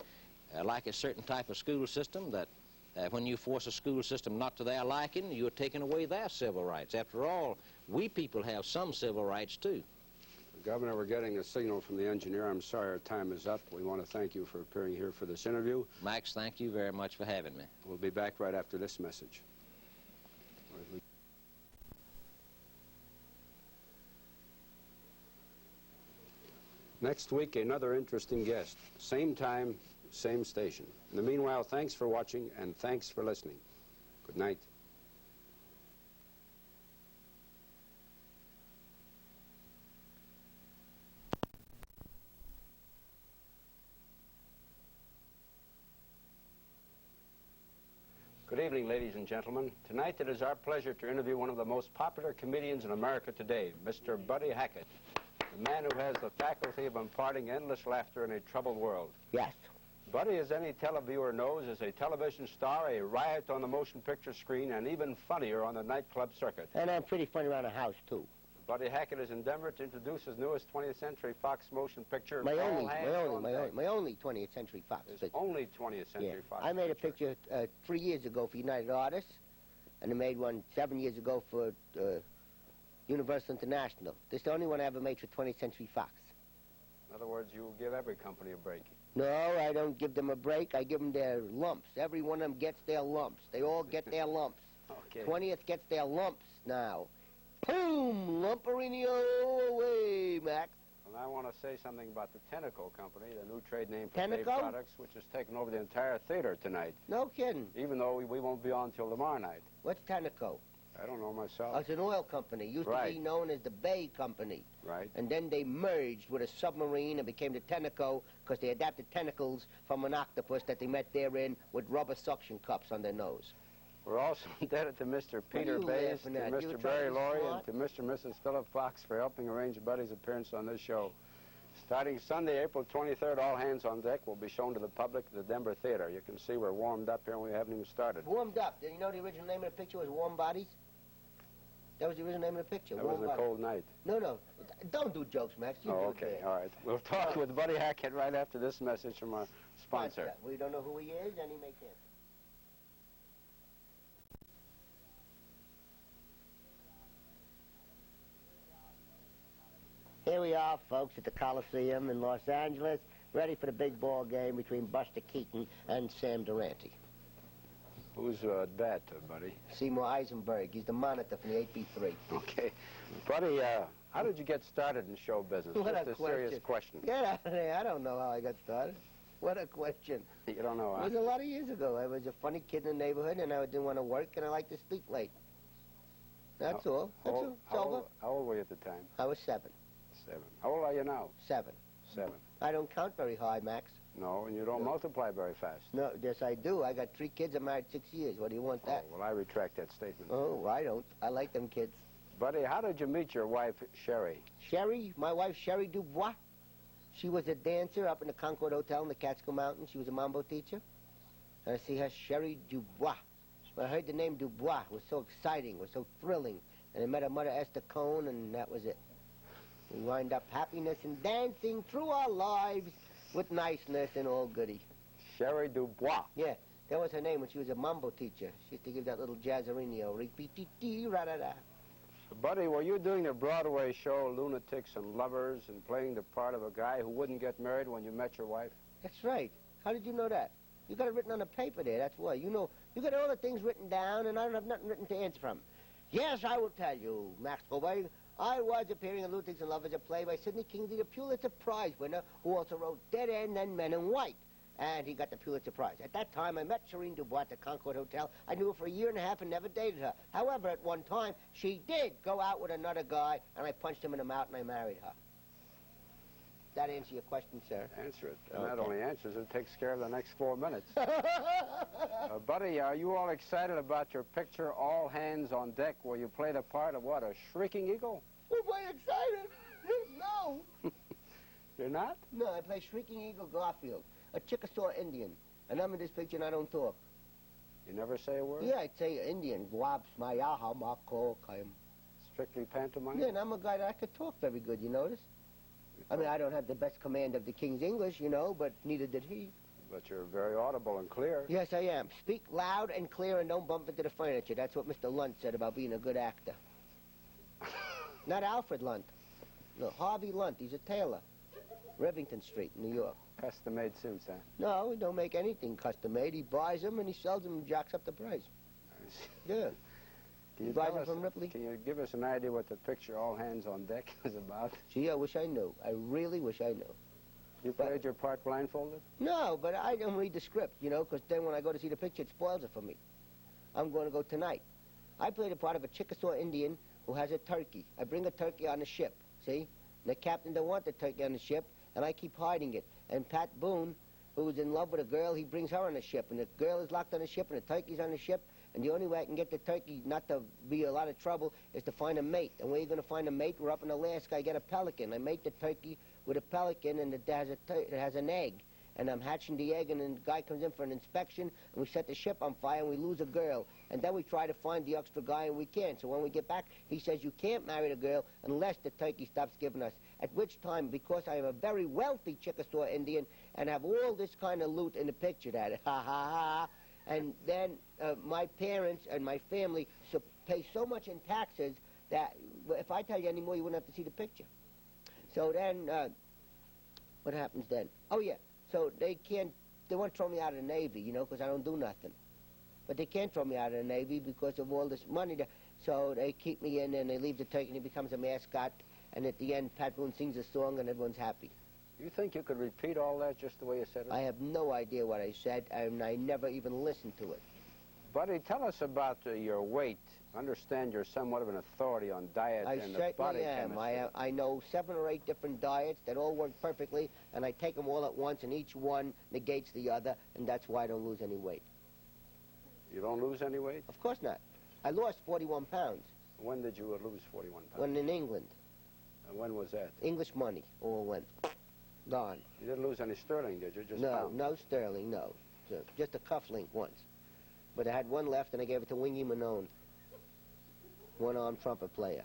like a certain type of school system, that when you force a school system not to their liking, you're taking away their civil rights. After all, we people have some civil rights, too. Governor, we're getting a signal from the engineer. I'm sorry our time is up. We want to thank you for appearing here for this interview. Max, thank you very much for having me. We'll be back right after this message. Next week, another interesting guest. Same time, same station. In the meanwhile, thanks for watching and thanks for listening. Good night. Good evening, ladies and gentlemen. Tonight it is our pleasure to interview one of the most popular comedians in America today, Mr. Buddy Hackett, the man who has the faculty of imparting endless laughter in a troubled world. Yes. Buddy, as any televiewer knows, is a television star, a riot on the motion picture screen, and even funnier on the nightclub circuit. And I'm pretty funny around the house, too. Buddy Hackett is in Denver to introduce his newest 20th Century Fox motion picture. My only 20th Century Fox picture. Only 20th Century Fox. I made a picture 3 years ago for United Artists, and I made one 7 years ago for Universal International. This is the only one I ever made for 20th Century Fox. In other words, you give every company a break. No, I don't give them a break. I give them their lumps. Every one of them gets their lumps. They all get their lumps. Okay. 20th gets their lumps now. Boom! Lumperini away, Max. And I want to say something about the Tenneco Company, the new trade name for Tenneco? Dave Products, which has taken over the entire theater tonight. No kidding. Even though we won't be on till tomorrow night. What's Tenneco? I don't know myself. Oh, it's an oil company. Used to be known as the Bay Company. Right. And then they merged with a submarine and became the Tenneco because they adapted tentacles from an octopus that they met therein with rubber suction cups on their nose. We're also indebted to Mr. Peter Bays, to Mr. Barry Laurie, and to Mr. and Mrs. Philip Fox for helping arrange Buddy's appearance on this show. Starting Sunday, April 23rd, All Hands on Deck will be shown to the public at the Denver Theater. You can see we're warmed up here and we haven't even started. Warmed up. Did you know the original name of the picture was Warm Bodies? That was the original name of the picture. That was a cold night. No, no. Don't do jokes, Max. You Oh, do it okay. there. All right. We'll talk with Buddy Hackett right after this message from our sponsor. We don't know who he is, and he may can't. Here we are, folks, at the Coliseum in Los Angeles, ready for the big ball game between Buster Keaton and Sam Durante. Who's that, Buddy? Seymour Eisenberg. He's the monitor from the 8B3. Okay. Buddy, how did you get started in show business? What Just a a serious question. Get out of there. I don't know how I got started. What a question. You don't know, It was a lot of years ago. I was a funny kid in the neighborhood, and I didn't want to work, and I liked to speak late. That's all. That's all. It's over. How old were you at the time? I was 7. 7. How old are you now? 7. 7. I don't count very high, Max. No, and you don't multiply very fast. No, yes, I do. I got 3 kids. I'm married 6 years. What do you want that? Oh, well, I retract that statement. Oh, I don't. I like them kids. Buddy, how did you meet your wife, Sherry? Sherry, my wife, Sherry Dubois. She was a dancer up in the Concord Hotel in the Catskill Mountains. She was a mambo teacher. And I see her, Sherry Dubois. When I heard the name Dubois, it was so exciting, it was so thrilling. And I met her mother, Esther Cohn, and that was it. We wind up happiness and dancing through our lives with niceness and all goody. Sherry Dubois. Yeah, that was her name when she was a mambo teacher. She used to give that little jazzerino, repeat-tee, ra-da-da. Buddy, were you doing the Broadway show Lunatics and Lovers and playing the part of a guy who wouldn't get married when you met your wife? That's right. How did you know that? You got it written on the paper there, that's why. You know, you got all the things written down, and I don't have nothing written to answer from. Yes, I will tell you, Max Colby. I was appearing in Lunatics and Lovers, a play by Sidney Kingsley, the Pulitzer Prize winner, who also wrote Dead End and Men in White. And he got the Pulitzer Prize. At that time, I met Shireen Dubois at the Concord Hotel. I knew her for 1.5 years and never dated her. However, at one time, she did go out with another guy, and I punched him in the mouth, and I married her. That answer your question, sir? Answer it. Okay. Not only answers it, takes care of the next 4 minutes. Buddy, are you all excited about your picture, All Hands on Deck, where you play the part of what, a shrieking eagle? Oh, boy, excited? No. You're not? No, I play Shrieking Eagle Garfield, a Chickasaw Indian. And I'm in this picture and I don't talk. You never say a word? Yeah, I'd say Indian. Guabs, Mayaha, Mako, Kaim. Strictly pantomime? Yeah, and I'm a guy that I could talk very good, you notice? I mean, I don't have the best command of the King's English, you know, but neither did he. But you're very audible and clear. Yes, I am. Speak loud and clear and don't bump into the furniture. That's what Mr. Lunt said about being a good actor. Not Alfred Lunt. No, Harvey Lunt. He's a tailor. Rivington Street, New York. Custom-made suits, huh? No, he don't make anything custom-made. He buys them and he sells them and jacks up the price. Yeah. Can you, buys them from Ripley. Can you give us an idea what the picture All Hands on Deck is about? Gee, I wish I knew. I really wish I knew. You played your part blindfolded? No, but I don't read the script, you know, because then when I go to see the picture, it spoils it for me. I'm going to go tonight. I play the part of a Chickasaw Indian who has a turkey. I bring a turkey on the ship, see? And the captain don't want the turkey on the ship, and I keep hiding it. And Pat Boone, who's in love with a girl, he brings her on the ship. And the girl is locked on the ship, and the turkey's on the ship. And the only way I can get the turkey not to be a lot of trouble is to find a mate. And where are you going to find a mate? We're up in Alaska. I get a pelican. I mate the turkey with a pelican, and it has an egg. And I'm hatching the egg, and then the guy comes in for an inspection, and we set the ship on fire, and we lose a girl. And then we try to find the extra guy, and we can't. So when we get back, he says, you can't marry the girl unless the turkey stops giving us. At which time, because I am a very wealthy Chickasaw Indian and have all this kind of loot in the picture, that ha, ha, ha, and then my parents and my family pay so much in taxes that if I tell you any more, you wouldn't have to see the picture. So then, what happens then? Oh, yeah. So they won't throw me out of the Navy, you know, because I don't do nothing. But they can't throw me out of the Navy because of all this money. So they keep me in, and they leave the turkey, and he becomes a mascot. And at the end, Pat Boone sings a song, and everyone's happy. You think you could repeat all that just the way you said it? I have no idea what I said, and I never even listened to it. Buddy, tell us about your weight. I understand you're somewhat of an authority on diet and the body chemistry. I know 7 or 8 different diets that all work perfectly, and I take them all at once, and each one negates the other, and that's why I don't lose any weight. You don't lose any weight? Of course not. I lost 41 pounds. When did you lose 41 pounds? When in England. And when was that? English money all went. Gone. You didn't lose any sterling, did you? Just no, pounds? no sterling, no. Just a cufflink once. But I had one left, and I gave it to Wingy Manone. one-armed trumpet player.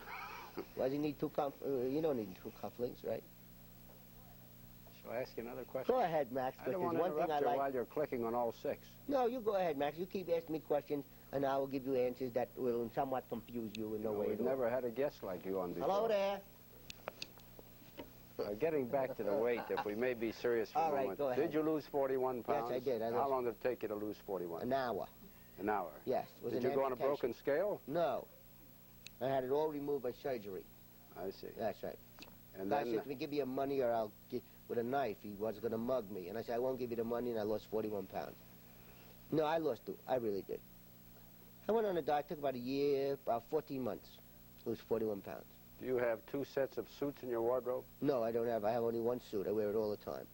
Why does he need you don't need two cufflinks, right? Shall I ask you another question? Go ahead, Max. I don't want to interrupt you while you're clicking on all 6. No, you go ahead, Max. You keep asking me questions, and I will give you answers that will somewhat confuse you in no way We've at all. never had a guest like you on before. Hello there. Getting back to the weight, if we may be serious for All a right, moment. go ahead. Did you lose 41 pounds? Yes, I did. How long did it take you to lose 41? An hour. An hour? Yes. It was Did an you go on a amputation. broken scale? No. I had it all removed by surgery. I see. That's right. And Guy then, said to me, give me your money or I'll get with a knife. He was going to mug me. And I said, I won't give you the money, and I lost 41 pounds. No, I lost it. I really did. I went on a diet. It took about a year, about 14 months. Lose 41 pounds. do you have 2 sets of suits in your wardrobe? No, I don't have. I have only one suit. I wear it all the time.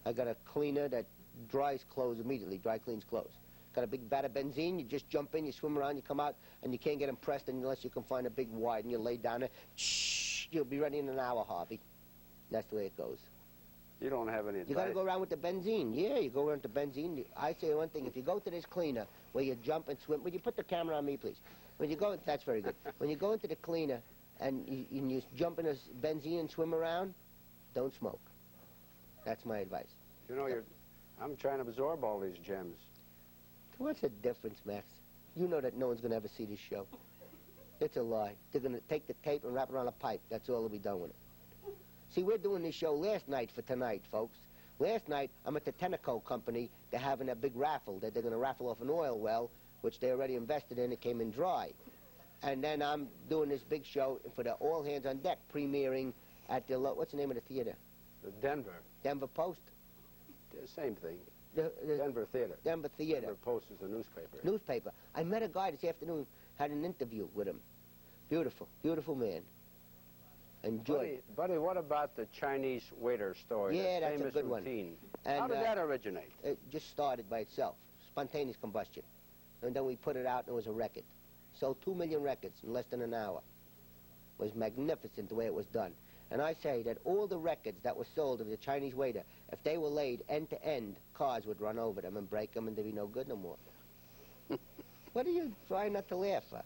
I got a cleaner that dries clothes immediately, dry cleans clothes. Got a big vat of benzene. You just jump in, you swim around, you come out, and you can't get them pressed unless you can find a big wide, and you lay down there. Shh, you'll be ready in an hour, Harvey. That's the way it goes. You don't have any advice? You got to go around with the benzene. Yeah, you go around with the benzene. I say one thing. If you go to this cleaner where you jump and swim, would you put the camera on me, please? When you go, that's very good. When you go into the cleaner and you jump in this benzene and swim around, don't smoke. That's my advice. You know, I'm trying to absorb all these gems. What's the difference, Max? You know that no one's going to ever see this show. It's a lie. They're going to take the tape and wrap it around a pipe. That's all they'll be done with it. See, we're doing this show last night for tonight, folks. Last night, I'm at the Tenneco Company. They're having a big raffle that they're going to raffle off an oil well, which they already invested in. It came in dry. And then I'm doing this big show for the All Hands on Deck, premiering at the, what's the name of the theater? The Denver. Denver Post? The same thing. The Denver Theater. Denver Theater. Denver Post is a newspaper. Newspaper. I met a guy this afternoon, had an interview with him. Beautiful, beautiful man. Enjoy. Buddy, what about the Chinese waiter story? Yeah, that that's a famous good one. routine. And, How did that originate? It just started by itself, spontaneous combustion. And then we put it out and it was a record. Sold 2 million records in less than an hour. It was magnificent the way it was done. And I say that all the records that were sold of the Chinese waiter, if they were laid end to end, cars would run over them and break them and they'd be no good no more. What are you trying not to laugh at?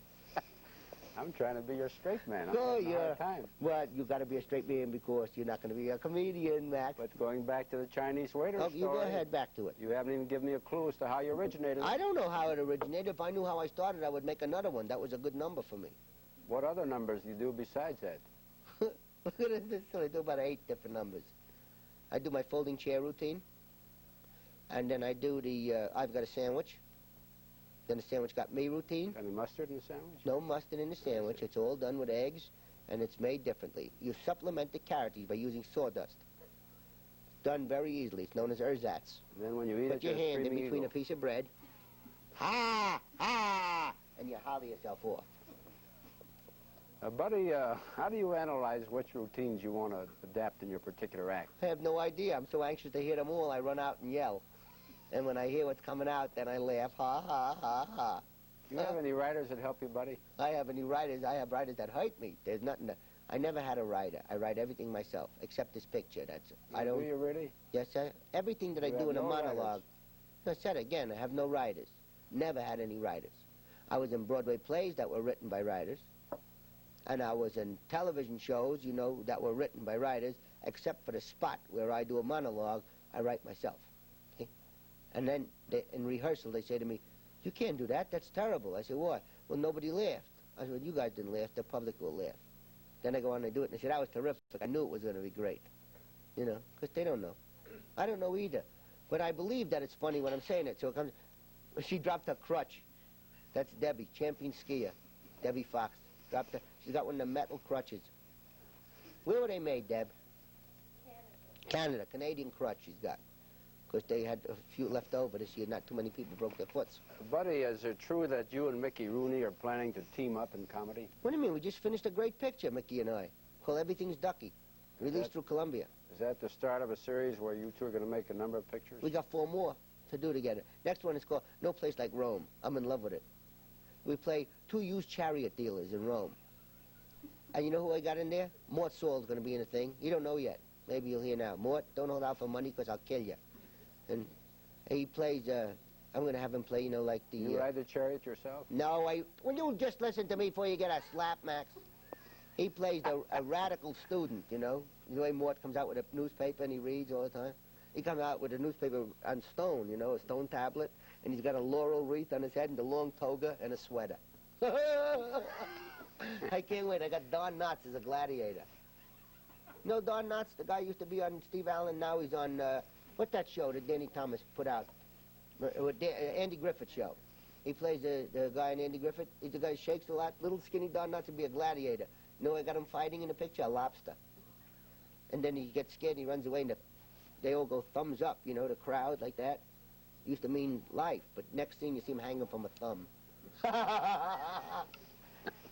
I'm trying to be your straight man. No, I'm having a hard time. Well, you got to be a straight man because you're not going to be a comedian, Max. But going back to the Chinese waiter Oh, story, you go ahead, back to it. you haven't even given me a clue as to how you originated. I don't know how it originated. If I knew how I started, I would make another one. That was a good number for me. What other numbers do you do besides that? Look at this. I do about 8 different numbers. I do my folding chair routine. And then I do the, I've got a sandwich. Then the sandwich got me routine. Any mustard in the sandwich? No mustard in the sandwich. It's all done with eggs, and it's made differently. You supplement the characters by using sawdust. Done very easily. It's known as ersatz. And then when you eat Put it, your you're hand in screaming between evil. a piece of bread. Ha! Ha! And you holler yourself off. Buddy, how do you analyze which routines you want to adapt in your particular act? I have no idea. I'm so anxious to hear them all, I run out and yell. And when I hear what's coming out, then I laugh. Ha, ha, ha, ha. Do you have any writers that help you, buddy? I have any writers. I have writers that hurt me. There's nothing that... I never had a writer. I write everything myself, except this picture. That's it. I don't... Do you really? Yes, sir. Everything that I You do have in a no monologue. writers? No, I said again, I have no writers. Never had any writers. I was in Broadway plays that were written by writers. And I was in television shows, you know, that were written by writers, except for the spot where I do a monologue, I write myself. See? And then in rehearsal, they say to me, you can't do that. That's terrible. I said, why? Well, nobody laughed. I said, well, you guys didn't laugh. The public will laugh. Then I go on and do it, and they said, that was terrific. I knew it was going to be great. You know, because they don't know. I don't know either. But I believe that it's funny when I'm saying it. So it comes, she dropped her crutch. That's Debbie, champion skier. Debbie Fox. Dropped her. She's got one of the metal crutches. Where were they made, Deb? Canada. Canadian crutch she's got. Because they had a few left over this year. Not too many people broke their foots. Buddy, is it true that you and Mickey Rooney are planning to team up in comedy? What do you mean? We just finished a great picture, Mickey and I. Called Everything's Ducky. Released through Columbia. Is that the start of a series where you two are going to make a number of pictures? We got 4 more to do together. Next one is called No Place Like Rome. I'm in love with it. We play 2 used chariot dealers in Rome. And you know who I got in there? Mort Saul's going to be in the thing. You don't know yet. Maybe you'll hear now. Mort, don't hold out for money because I'll kill you. And he plays I'm going to have him play, you know, like the... You ride the chariot yourself? No, will you just listen to me before you get a slap, Max? He plays a radical student, you know. The way Mort comes out with a newspaper and he reads all the time. He comes out with a newspaper on stone, you know, a stone tablet, and he's got a laurel wreath on his head and a long toga and a sweater. I can't wait. I got Don Knotts as a gladiator. You know Don Knotts, the guy used to be on Steve Allen, now he's on, what's that show that Danny Thomas put out? Andy Griffith show. He plays the guy in Andy Griffith. He's the guy who shakes a lot. Little skinny Don Knotts would be a gladiator. You know, I got him fighting in the picture, a lobster. And then he gets scared and he runs away and they all go thumbs up, you know, the crowd like that. Used to mean life, but next thing you see him hanging from a thumb.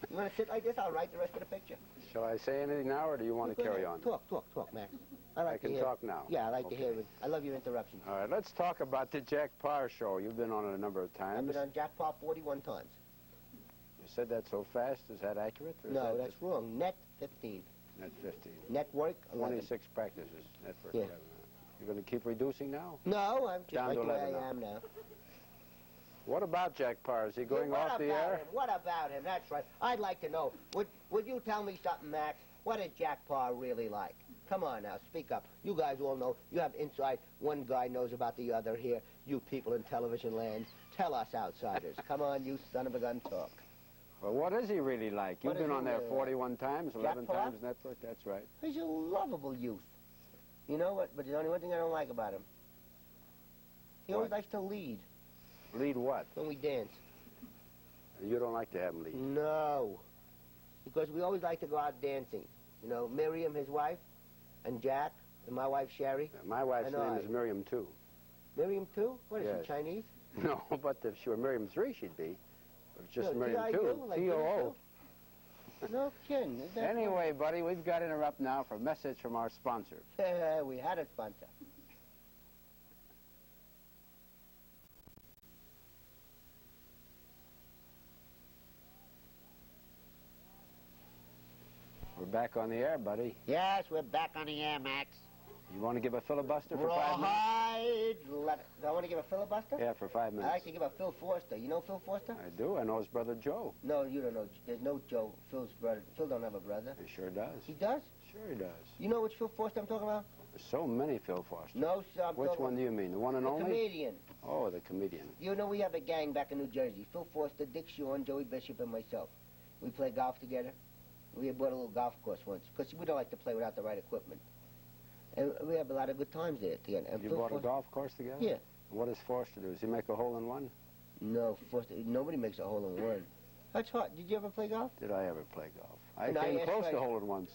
You want to sit like this? I'll write the rest of the picture. Shall I say anything now, or do you want to carry on? Talk, Max. I can talk now. Yeah, I like to hear it. I love your interruptions. All right, let's talk about the Jack Parr show. You've been on it a number of times. I've been on Jack Parr 41 times. You said that so fast. Is that accurate? Or No, is that that's wrong. Net 15. Net 15. Network 11. 26 practices. Network Yeah. 11. You're going to keep reducing now? No, I'm just Down like to the way 11 I now. am now. What about Jack Parr? Is he going off the air? What about him? That's right. I'd like to know. Would you tell me something, Max? What is Jack Parr really like? Come on now, speak up. You guys all know. You have insight. One guy knows about the other here. You people in television land. Tell us outsiders. Come on, you son of a gun, talk. Well, what is he really like? You've What is been he on there really 41 times, 11 Jack Parr? times network. That's right. He's a lovable youth. You know what? But there's only one thing I don't like about him. He always What? likes to lead Lead what? when we dance. You don't like to have him lead. No. Because we always like to go out dancing. You know, Miriam, his wife, and Jack, and my wife, Sherry. My wife's And name I. is Miriam, too. Miriam, too? What is Yes. she, Chinese? No, but if she were Miriam 3, she'd be. But it's just No, Miriam T.I.U., 2. like T-O-O. No kidding. Is that Anyway, buddy, we've got to interrupt now for a message from our sponsor. right? We had a sponsor. We're back on the air, buddy. Yes, we're back on the air, Max. You want to give a filibuster for 5 minutes? Rawhide letter. Do I want to give a filibuster? Yeah, for 5 I minutes. like to give a Phil Forster. You know Phil Forster? I do. I know his brother Joe. No, you don't know. There's no Joe. Phil's brother. Phil don't have a brother. He sure does. He does? Sure he does. You know which Phil Forster I'm talking about? There's so many Phil Fosters. No, sir. I'm Which talking one do you mean? The one and the only? comedian. Oh, the comedian. You know, we have a gang back in New Jersey. Phil Forster, Dick Shawn, Joey Bishop, and myself. We play golf together. We bought a little golf course once, because we don't like to play without the right equipment. And we have a lot of good times there together. And You Phil bought a Forster- golf course together? Yeah. What does Forster do? Does he make a hole-in-one? No, Forster, nobody makes a hole-in-one. That's hard. Did you ever play golf? Did I ever play golf? I No, came yes, close right. to hole-in-ones,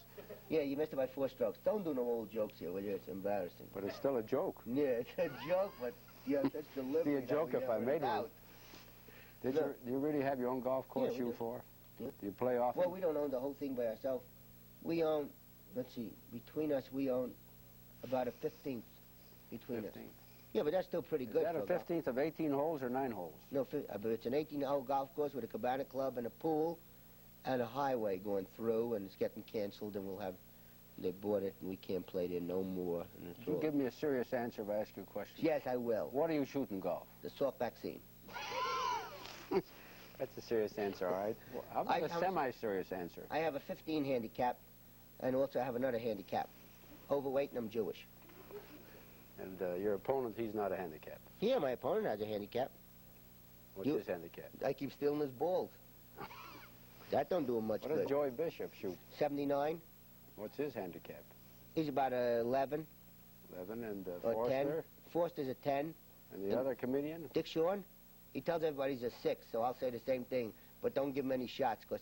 Yeah, you missed it by 4 strokes. Don't do no old jokes here, will you? It's embarrassing. but it's still a joke. Yeah, it's a joke, but you have such delivery. Be a that joke we if I never made one. doubt. Do you really have your own golf course, Yeah, we you do. four? Yeah. Do you play often? Well, we don't own the whole thing by ourselves. We own, let's see, between us, we own about a 15th between us. 15. Yeah, but that's still pretty Is good. that a for golf. 15th of 18 holes or 9 holes? No, but it's an 18-hole golf course with a cabana club and a pool and a highway going through, and it's getting canceled, and they bought it, and we can't play there no more. And it's You all- give me a serious answer if I ask you a question. Yes, I will. What are you shooting golf? The Salk vaccine. That's a serious answer, all right. Well, how about a I'm- semi-serious answer? I have a 15 handicap, and also I have another handicap. Overweight, and I'm Jewish. And your opponent, he's not a handicap. Yeah, my opponent has a handicap. What's You- his handicap? I keep stealing his balls. That don't do him much What does good. Joey Bishop shoot? 79. What's his handicap? He's about a 11 11. And or 10. Forster? Forster's a 10. And the other comedian? Dick Shawn, he tells everybody he's a 6, so I'll say the same thing. But don't give him any shots, because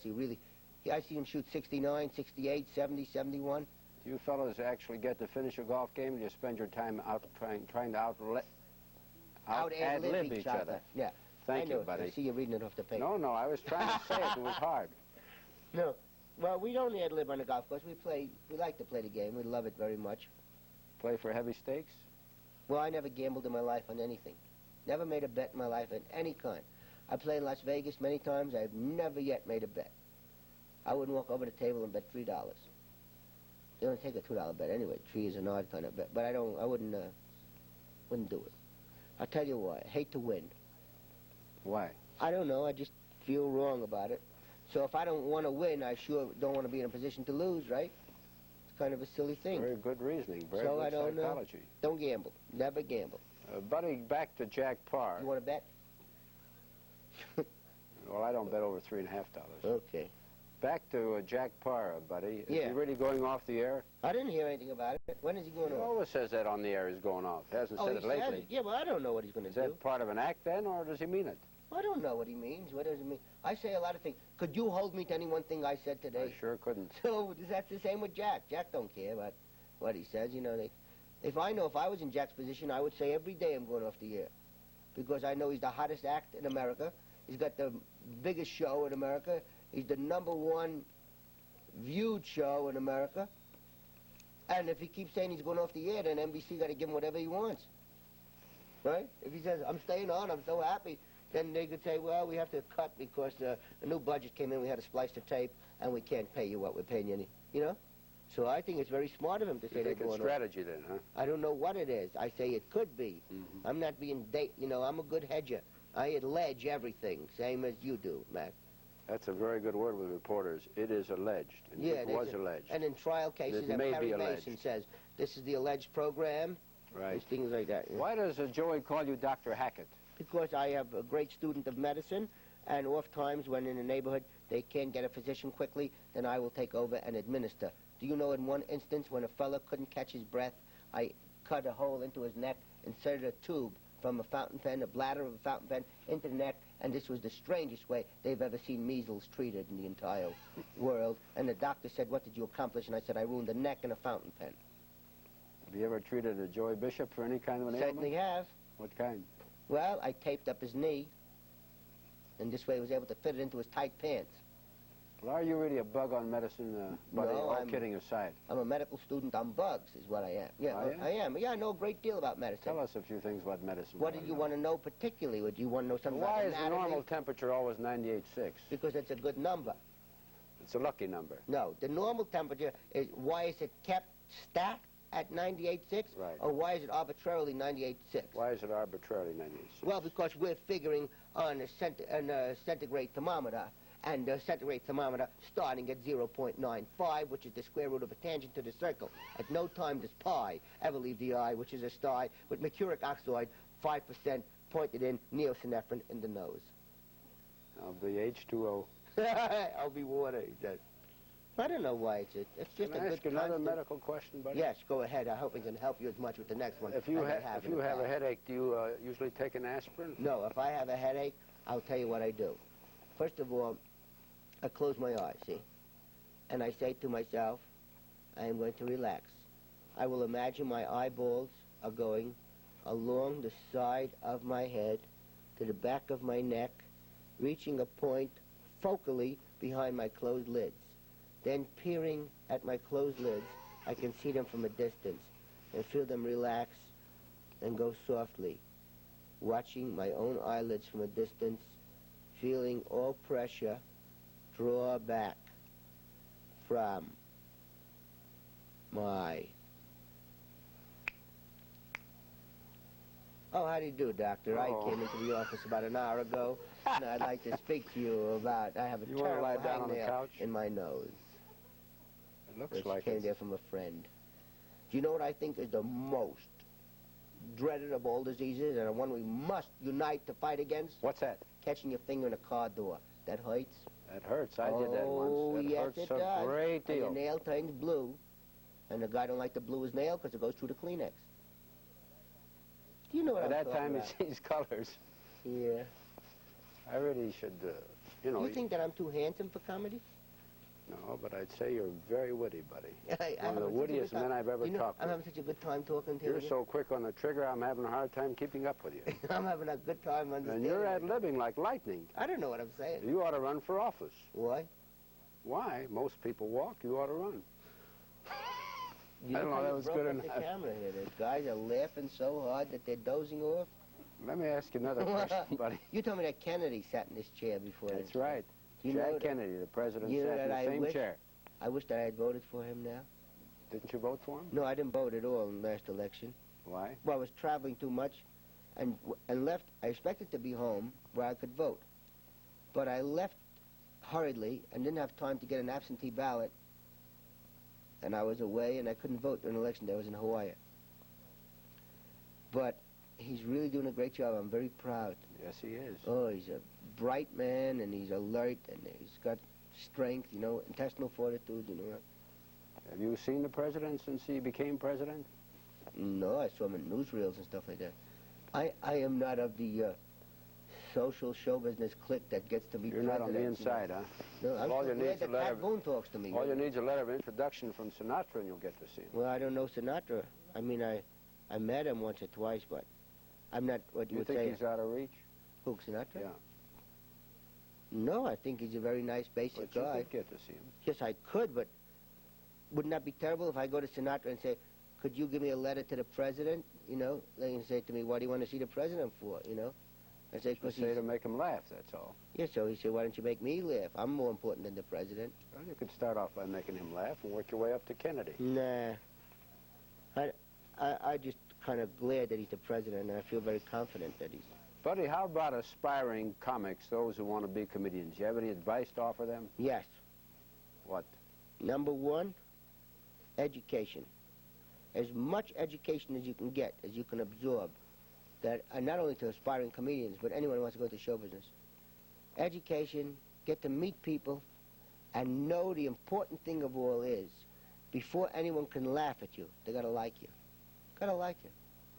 I see him shoot 69, 68, 70, 71. Do you fellows actually get to finish a golf game, or do you spend your time out trying to ad-lib each other? Yeah. Thank I know you, it. buddy. I see you reading it off the paper. No, I was trying to say it. It was hard. No. Well, we don't ad-lib on the golf course. We like to play the game. We love it very much. Play for heavy stakes? Well, I never gambled in my life on anything. Never made a bet in my life of any kind. I played in Las Vegas many times. I've never yet made a bet. I wouldn't walk over the table and bet $3. They don't take a $2 bet anyway. 3 is an odd kind of bet. But I wouldn't do it. I'll tell you why. I hate to win. Why? I don't know. I just feel wrong about it. So if I don't want to win, I sure don't want to be in a position to lose, right? It's kind of a silly thing. Very good reasoning. Very So good I don't psychology. know. Don't gamble. Never gamble. Buddy, back to Jack Parr. You want to bet? Well, I don't bet over $3.50. Okay. Back to Jack Parr, buddy. Is Yeah. he really going off the air? I didn't hear anything about it. When is he going He on? always says that on the air he's going off. He hasn't Oh, said he it says lately. it. Yeah, well, I don't know what he's going to Is do. that part of an act then, or does he mean it? I don't know what he means. What does it mean? I say a lot of things. Could you hold me to any one thing I said today? I sure couldn't. So that's the same with Jack. Jack don't care about what he says. You know, if I was in Jack's position, I would say every day I'm going off the air. Because I know he's the hottest act in America. He's got the biggest show in America. He's the #1 viewed show in America. And if he keeps saying he's going off the air, then NBC got to give him whatever he wants. Right? If he says, I'm staying on, I'm so happy, then they could say, well, we have to cut because a new budget came in, we had to splice the tape, and we can't pay you what we're paying you, you know? So I think it's very smart of him to say You they're think it's going off. strategy then, huh? I don't know what it is. I say it could be. I'm not being I'm a good hedger. I allege everything, same as you do, Mac. That's a very good word with reporters. It is alleged. And Yeah, it was alleged. And in trial cases, It may be Perry alleged. Mason says, this is the alleged program, Right. and things like that. Why does Joey call you Dr. Hackett? Because I have a great student of medicine, and oft times when in a neighborhood they can't get a physician quickly, then I will take over and administer. Do you know in one instance when a fellow couldn't catch his breath, I cut a hole into his neck, inserted a tube from a fountain pen, a bladder of a fountain pen, into the neck, and this was the strangest way they've ever seen measles treated in the entire world. And the doctor said, what did you accomplish? And I said, I ruined the neck and a fountain pen. Have you ever treated a Joey Bishop for any kind of an Certainly ailment? have. What kind? Well, I taped up his knee, and this way he was able to fit it into his tight pants. Well, are you really a bug on medicine, buddy? No, All I'm- kidding aside. I'm a medical student on bugs, is what I am. Yeah, Are you? I am. Yeah, I know a great deal about medicine. Tell us a few things about medicine. What do you want to know particularly? Would you want to know something Why about is the anatomy? normal temperature always 98.6? Because it's a good number. It's a lucky number. No, the normal temperature is, why is it kept stacked at 98.6? Right. Or why is it arbitrarily 98.6? Why is it arbitrarily 98.6? Well, because we're figuring on a centigrade thermometer, and the centigrade thermometer starting at 0.95, which is the square root of a tangent to the circle. At no time does pi ever leave the eye, which is a star with mercuric oxide, 5% pointed in, neosynephrine in the nose. Of the H2O. I'll be water, he says. I don't know why it's just Can a I good ask you another constant. medical question, buddy? Yes, go ahead. I hope I can help you as much with the next one. If you, as I if in you the have a past. headache, do you usually take an aspirin? No, if I have a headache, I'll tell you what I do. First of all, I close my eyes, see? And I say to myself, I am going to relax. I will imagine my eyeballs are going along the side of my head to the back of my neck, reaching a point focally behind my closed lids. Then peering at my closed lids, I can see them from a distance and feel them relax and go softly, watching my own eyelids from a distance, feeling all pressure draw back from my... Oh, how do you do, Doctor? I came into the office about an hour ago, and I'd like to speak to you about... I have a You wanna terrible lie down on the hangnail couch? in my nose. It looks Which like came it. there from a friend. Do you know what I think is the most dreaded of all diseases, and the one we must unite to fight against? What's that? Catching your finger in a car door. That hurts. That hurts. I did that Oh, once. That yes, hurts it a does. great And your deal. nail turns blue, and the guy don't like to blue his nail because it goes through the Kleenex. Do you know what By I'm that talking time, about? he sees colors. Yeah. I really should, you know... You think that I'm too handsome for comedy? No, but I'd say you're very witty, buddy. I'm One of the having such a good wittiest time. men I've ever You know, talked I'm to. having such a good time talking to You're you. so quick on the trigger, I'm having a hard time keeping up with you. I'm having a good time And understanding. you're it. ad-libbing like lightning. I don't know what I'm saying. You ought to run for office. Why? Why? Most people walk. You ought to run. You I don't know, how that you was broke good up enough. The camera here. The guys are laughing so hard that they're dozing off. Let me ask you another question, buddy. You told me that Kennedy sat in this chair before. That's right. You know Jack that- Kennedy, the president, you know sat in that the I same wish- chair. I wish that I had voted for him now. Didn't you vote for him? No, I didn't vote at all in the last election. Why? Well, I was traveling too much and left. I expected to be home where I could vote. But I left hurriedly and didn't have time to get an absentee ballot, and I was away and I couldn't vote during election day. I was in Hawaii. But he's really doing a great job. I'm very proud. Yes, he is. Oh, he's a bright man, and he's alert, and he's got strength, you know, intestinal fortitude, you know. Have you seen the president since he became president? No, I saw him in newsreels and stuff like that. I am not of the social show business clique that gets to be You're president. not on the inside, huh? No, I'm all so you glad need is a that letter. Pat Boone talks to me. All you need is a letter of introduction from Sinatra, and you'll get to see him. Well, I don't know Sinatra. I mean, I met him once or twice, but I'm not what you You would think say. he's out of reach? Who, Sinatra? Yeah. No, I think he's a very nice, basic But you guy. could get to see him. Yes, I could, but wouldn't that be terrible if I go to Sinatra and say, could you give me a letter to the president? You know, they can say to me, what do you want to see the president for, you know? I say, Just say to make him laugh, that's all. Yeah, so he said, why don't you make me laugh? I'm more important than the president. Well, you could start off by making him laugh and work your way up to Kennedy. Nah. I just kind of glad that he's the president, and I feel very confident that he's... Buddy, how about aspiring comics, those who want to be comedians? You have any advice to offer them? Yes. What? Number one, education. As much education as you can get, as you can absorb, that not only to aspiring comedians, but anyone who wants to go into show business. Education, get to meet people, and know the important thing of all is, before anyone can laugh at you, they got to like you. Got to like you.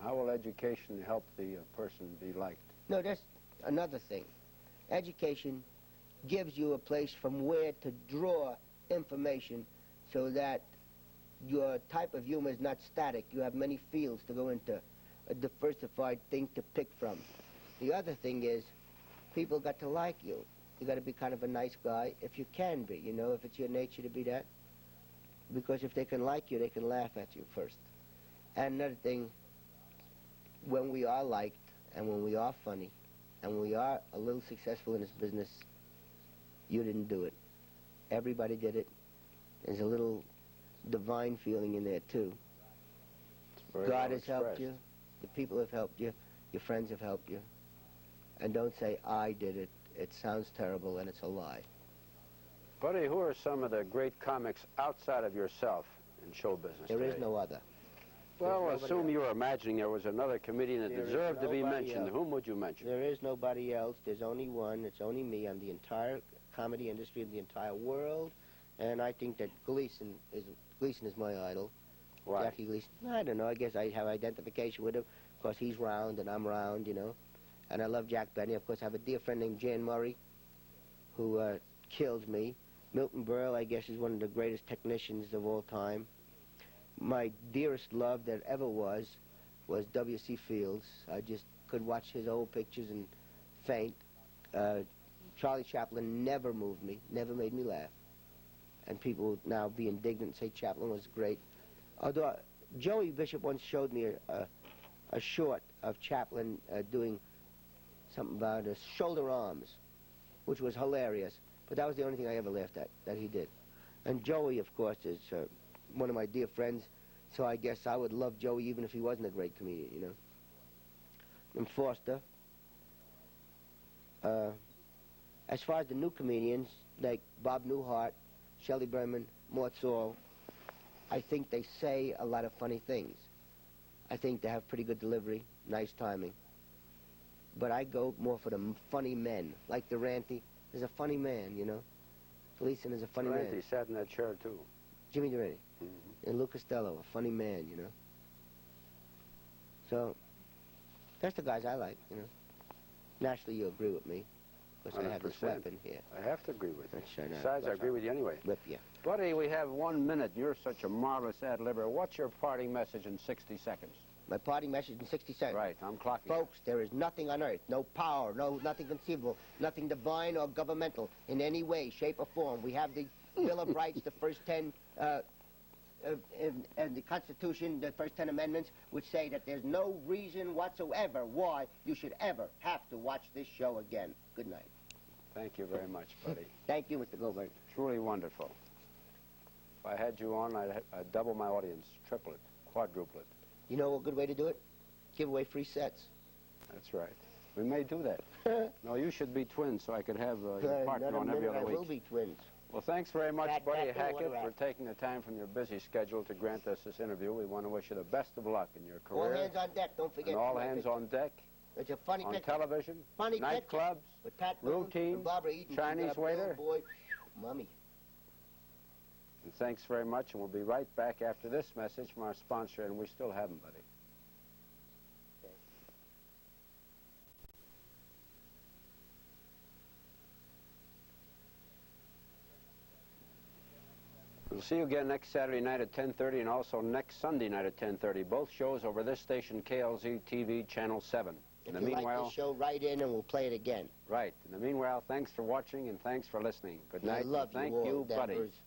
How will education help the person be liked? No, that's another thing. Education gives you a place from where to draw information so that your type of humor is not static. You have many fields to go into, a diversified thing to pick from. The other thing is, people got to like you. You got to be kind of a nice guy, if you can be, you know, if it's your nature to be that. Because if they can like you, they can laugh at you first. And another thing, when we are liked, and when we are funny, and when we are a little successful in this business, you didn't do it. Everybody did it. There's a little divine feeling in there, too. God has helped you. The people have helped you. Your friends have helped you. And don't say, I did it. It sounds terrible, and it's a lie. Buddy, who are some of the great comics outside of yourself in show business There is today? no other. Well, There's assume nobody you were imagining there was another comedian that There is deserved to be nobody mentioned. else. Whom would you mention? There is nobody else. There's only one. It's only me. I'm the entire comedy industry in the entire world. And I think that Gleason is my idol. Why? Jackie Gleason. I don't know. I guess I have identification with him because he's round and I'm round, you know. And I love Jack Benny. Of course, I have a dear friend named Jan Murray who kills me. Milton Berle, I guess, is one of the greatest technicians of all time. My dearest love that ever was W.C. Fields. I just could watch his old pictures and faint. Charlie Chaplin never moved me, never made me laugh. And people would now be indignant and say Chaplin was great. Although Joey Bishop once showed me a short of Chaplin doing something about shoulder arms, which was hilarious. But that was the only thing I ever laughed at, that he did. And Joey, of course, is one of my dear friends, so I guess I would love Joey even if he wasn't a great comedian, you know. And Foster. As far as the new comedians, like Bob Newhart, Shelley Berman, Mort Saul, I think they say a lot of funny things. I think they have pretty good delivery, nice timing. But I go more for the funny men, like Durante is a funny man, you know. Gleason is a funny man. He sat in that chair, too. Jimmy Durante. And Lou Costello, a funny man, you know. So, that's the guys I like, you know. Naturally, you agree with me, because I have this 100%. weapon here. I have to agree with you. Sure not. Besides, I agree with you anyway. Whip you. Buddy, we have 1 minute. You're such a marvelous ad-libber. What's your parting message in 60 seconds? My parting message in 60 seconds. Right, I'm clocking. Folks, there is nothing on earth, no power, nothing conceivable, nothing divine or governmental in any way, shape, or form. We have the Bill of Rights, the first 10, and the Constitution, the first 10 amendments, which say that there's no reason whatsoever why you should ever have to watch this show again. Good night. Thank you very much, buddy. Thank you, Mr. Goldberg. Truly wonderful. If I had you on, I'd double my audience, triple it, quadruple it. You know a good way to do it? Give away free sets. That's right. We may do that. No, you should be twins so I could have your partner on every other week. I will be twins. Well, thanks very much, Pat, Buddy Pat, Hackett, what for a taking the time from your busy schedule to grant us this interview. We want to wish you the best of luck in your All career. hands on deck, don't forget. And all hands on deck. It's a funny On picture. television, Funny nightclubs, with Pat Boone routine, and Barbara Eden. Chinese waiter. Boy, mummy. And thanks very much, and we'll be right back after this message from our sponsor, and we still haven't, Buddy. We'll see you again next Saturday night at 10:30 and also next Sunday night at 10:30. Both shows over this station, KLZ TV, Channel 7. In the If you meanwhile, like the show, write in and we'll play it again. right. In the meanwhile, thanks for watching and thanks for listening. Good night. I love Thank you all, you, Buddy. Denvers.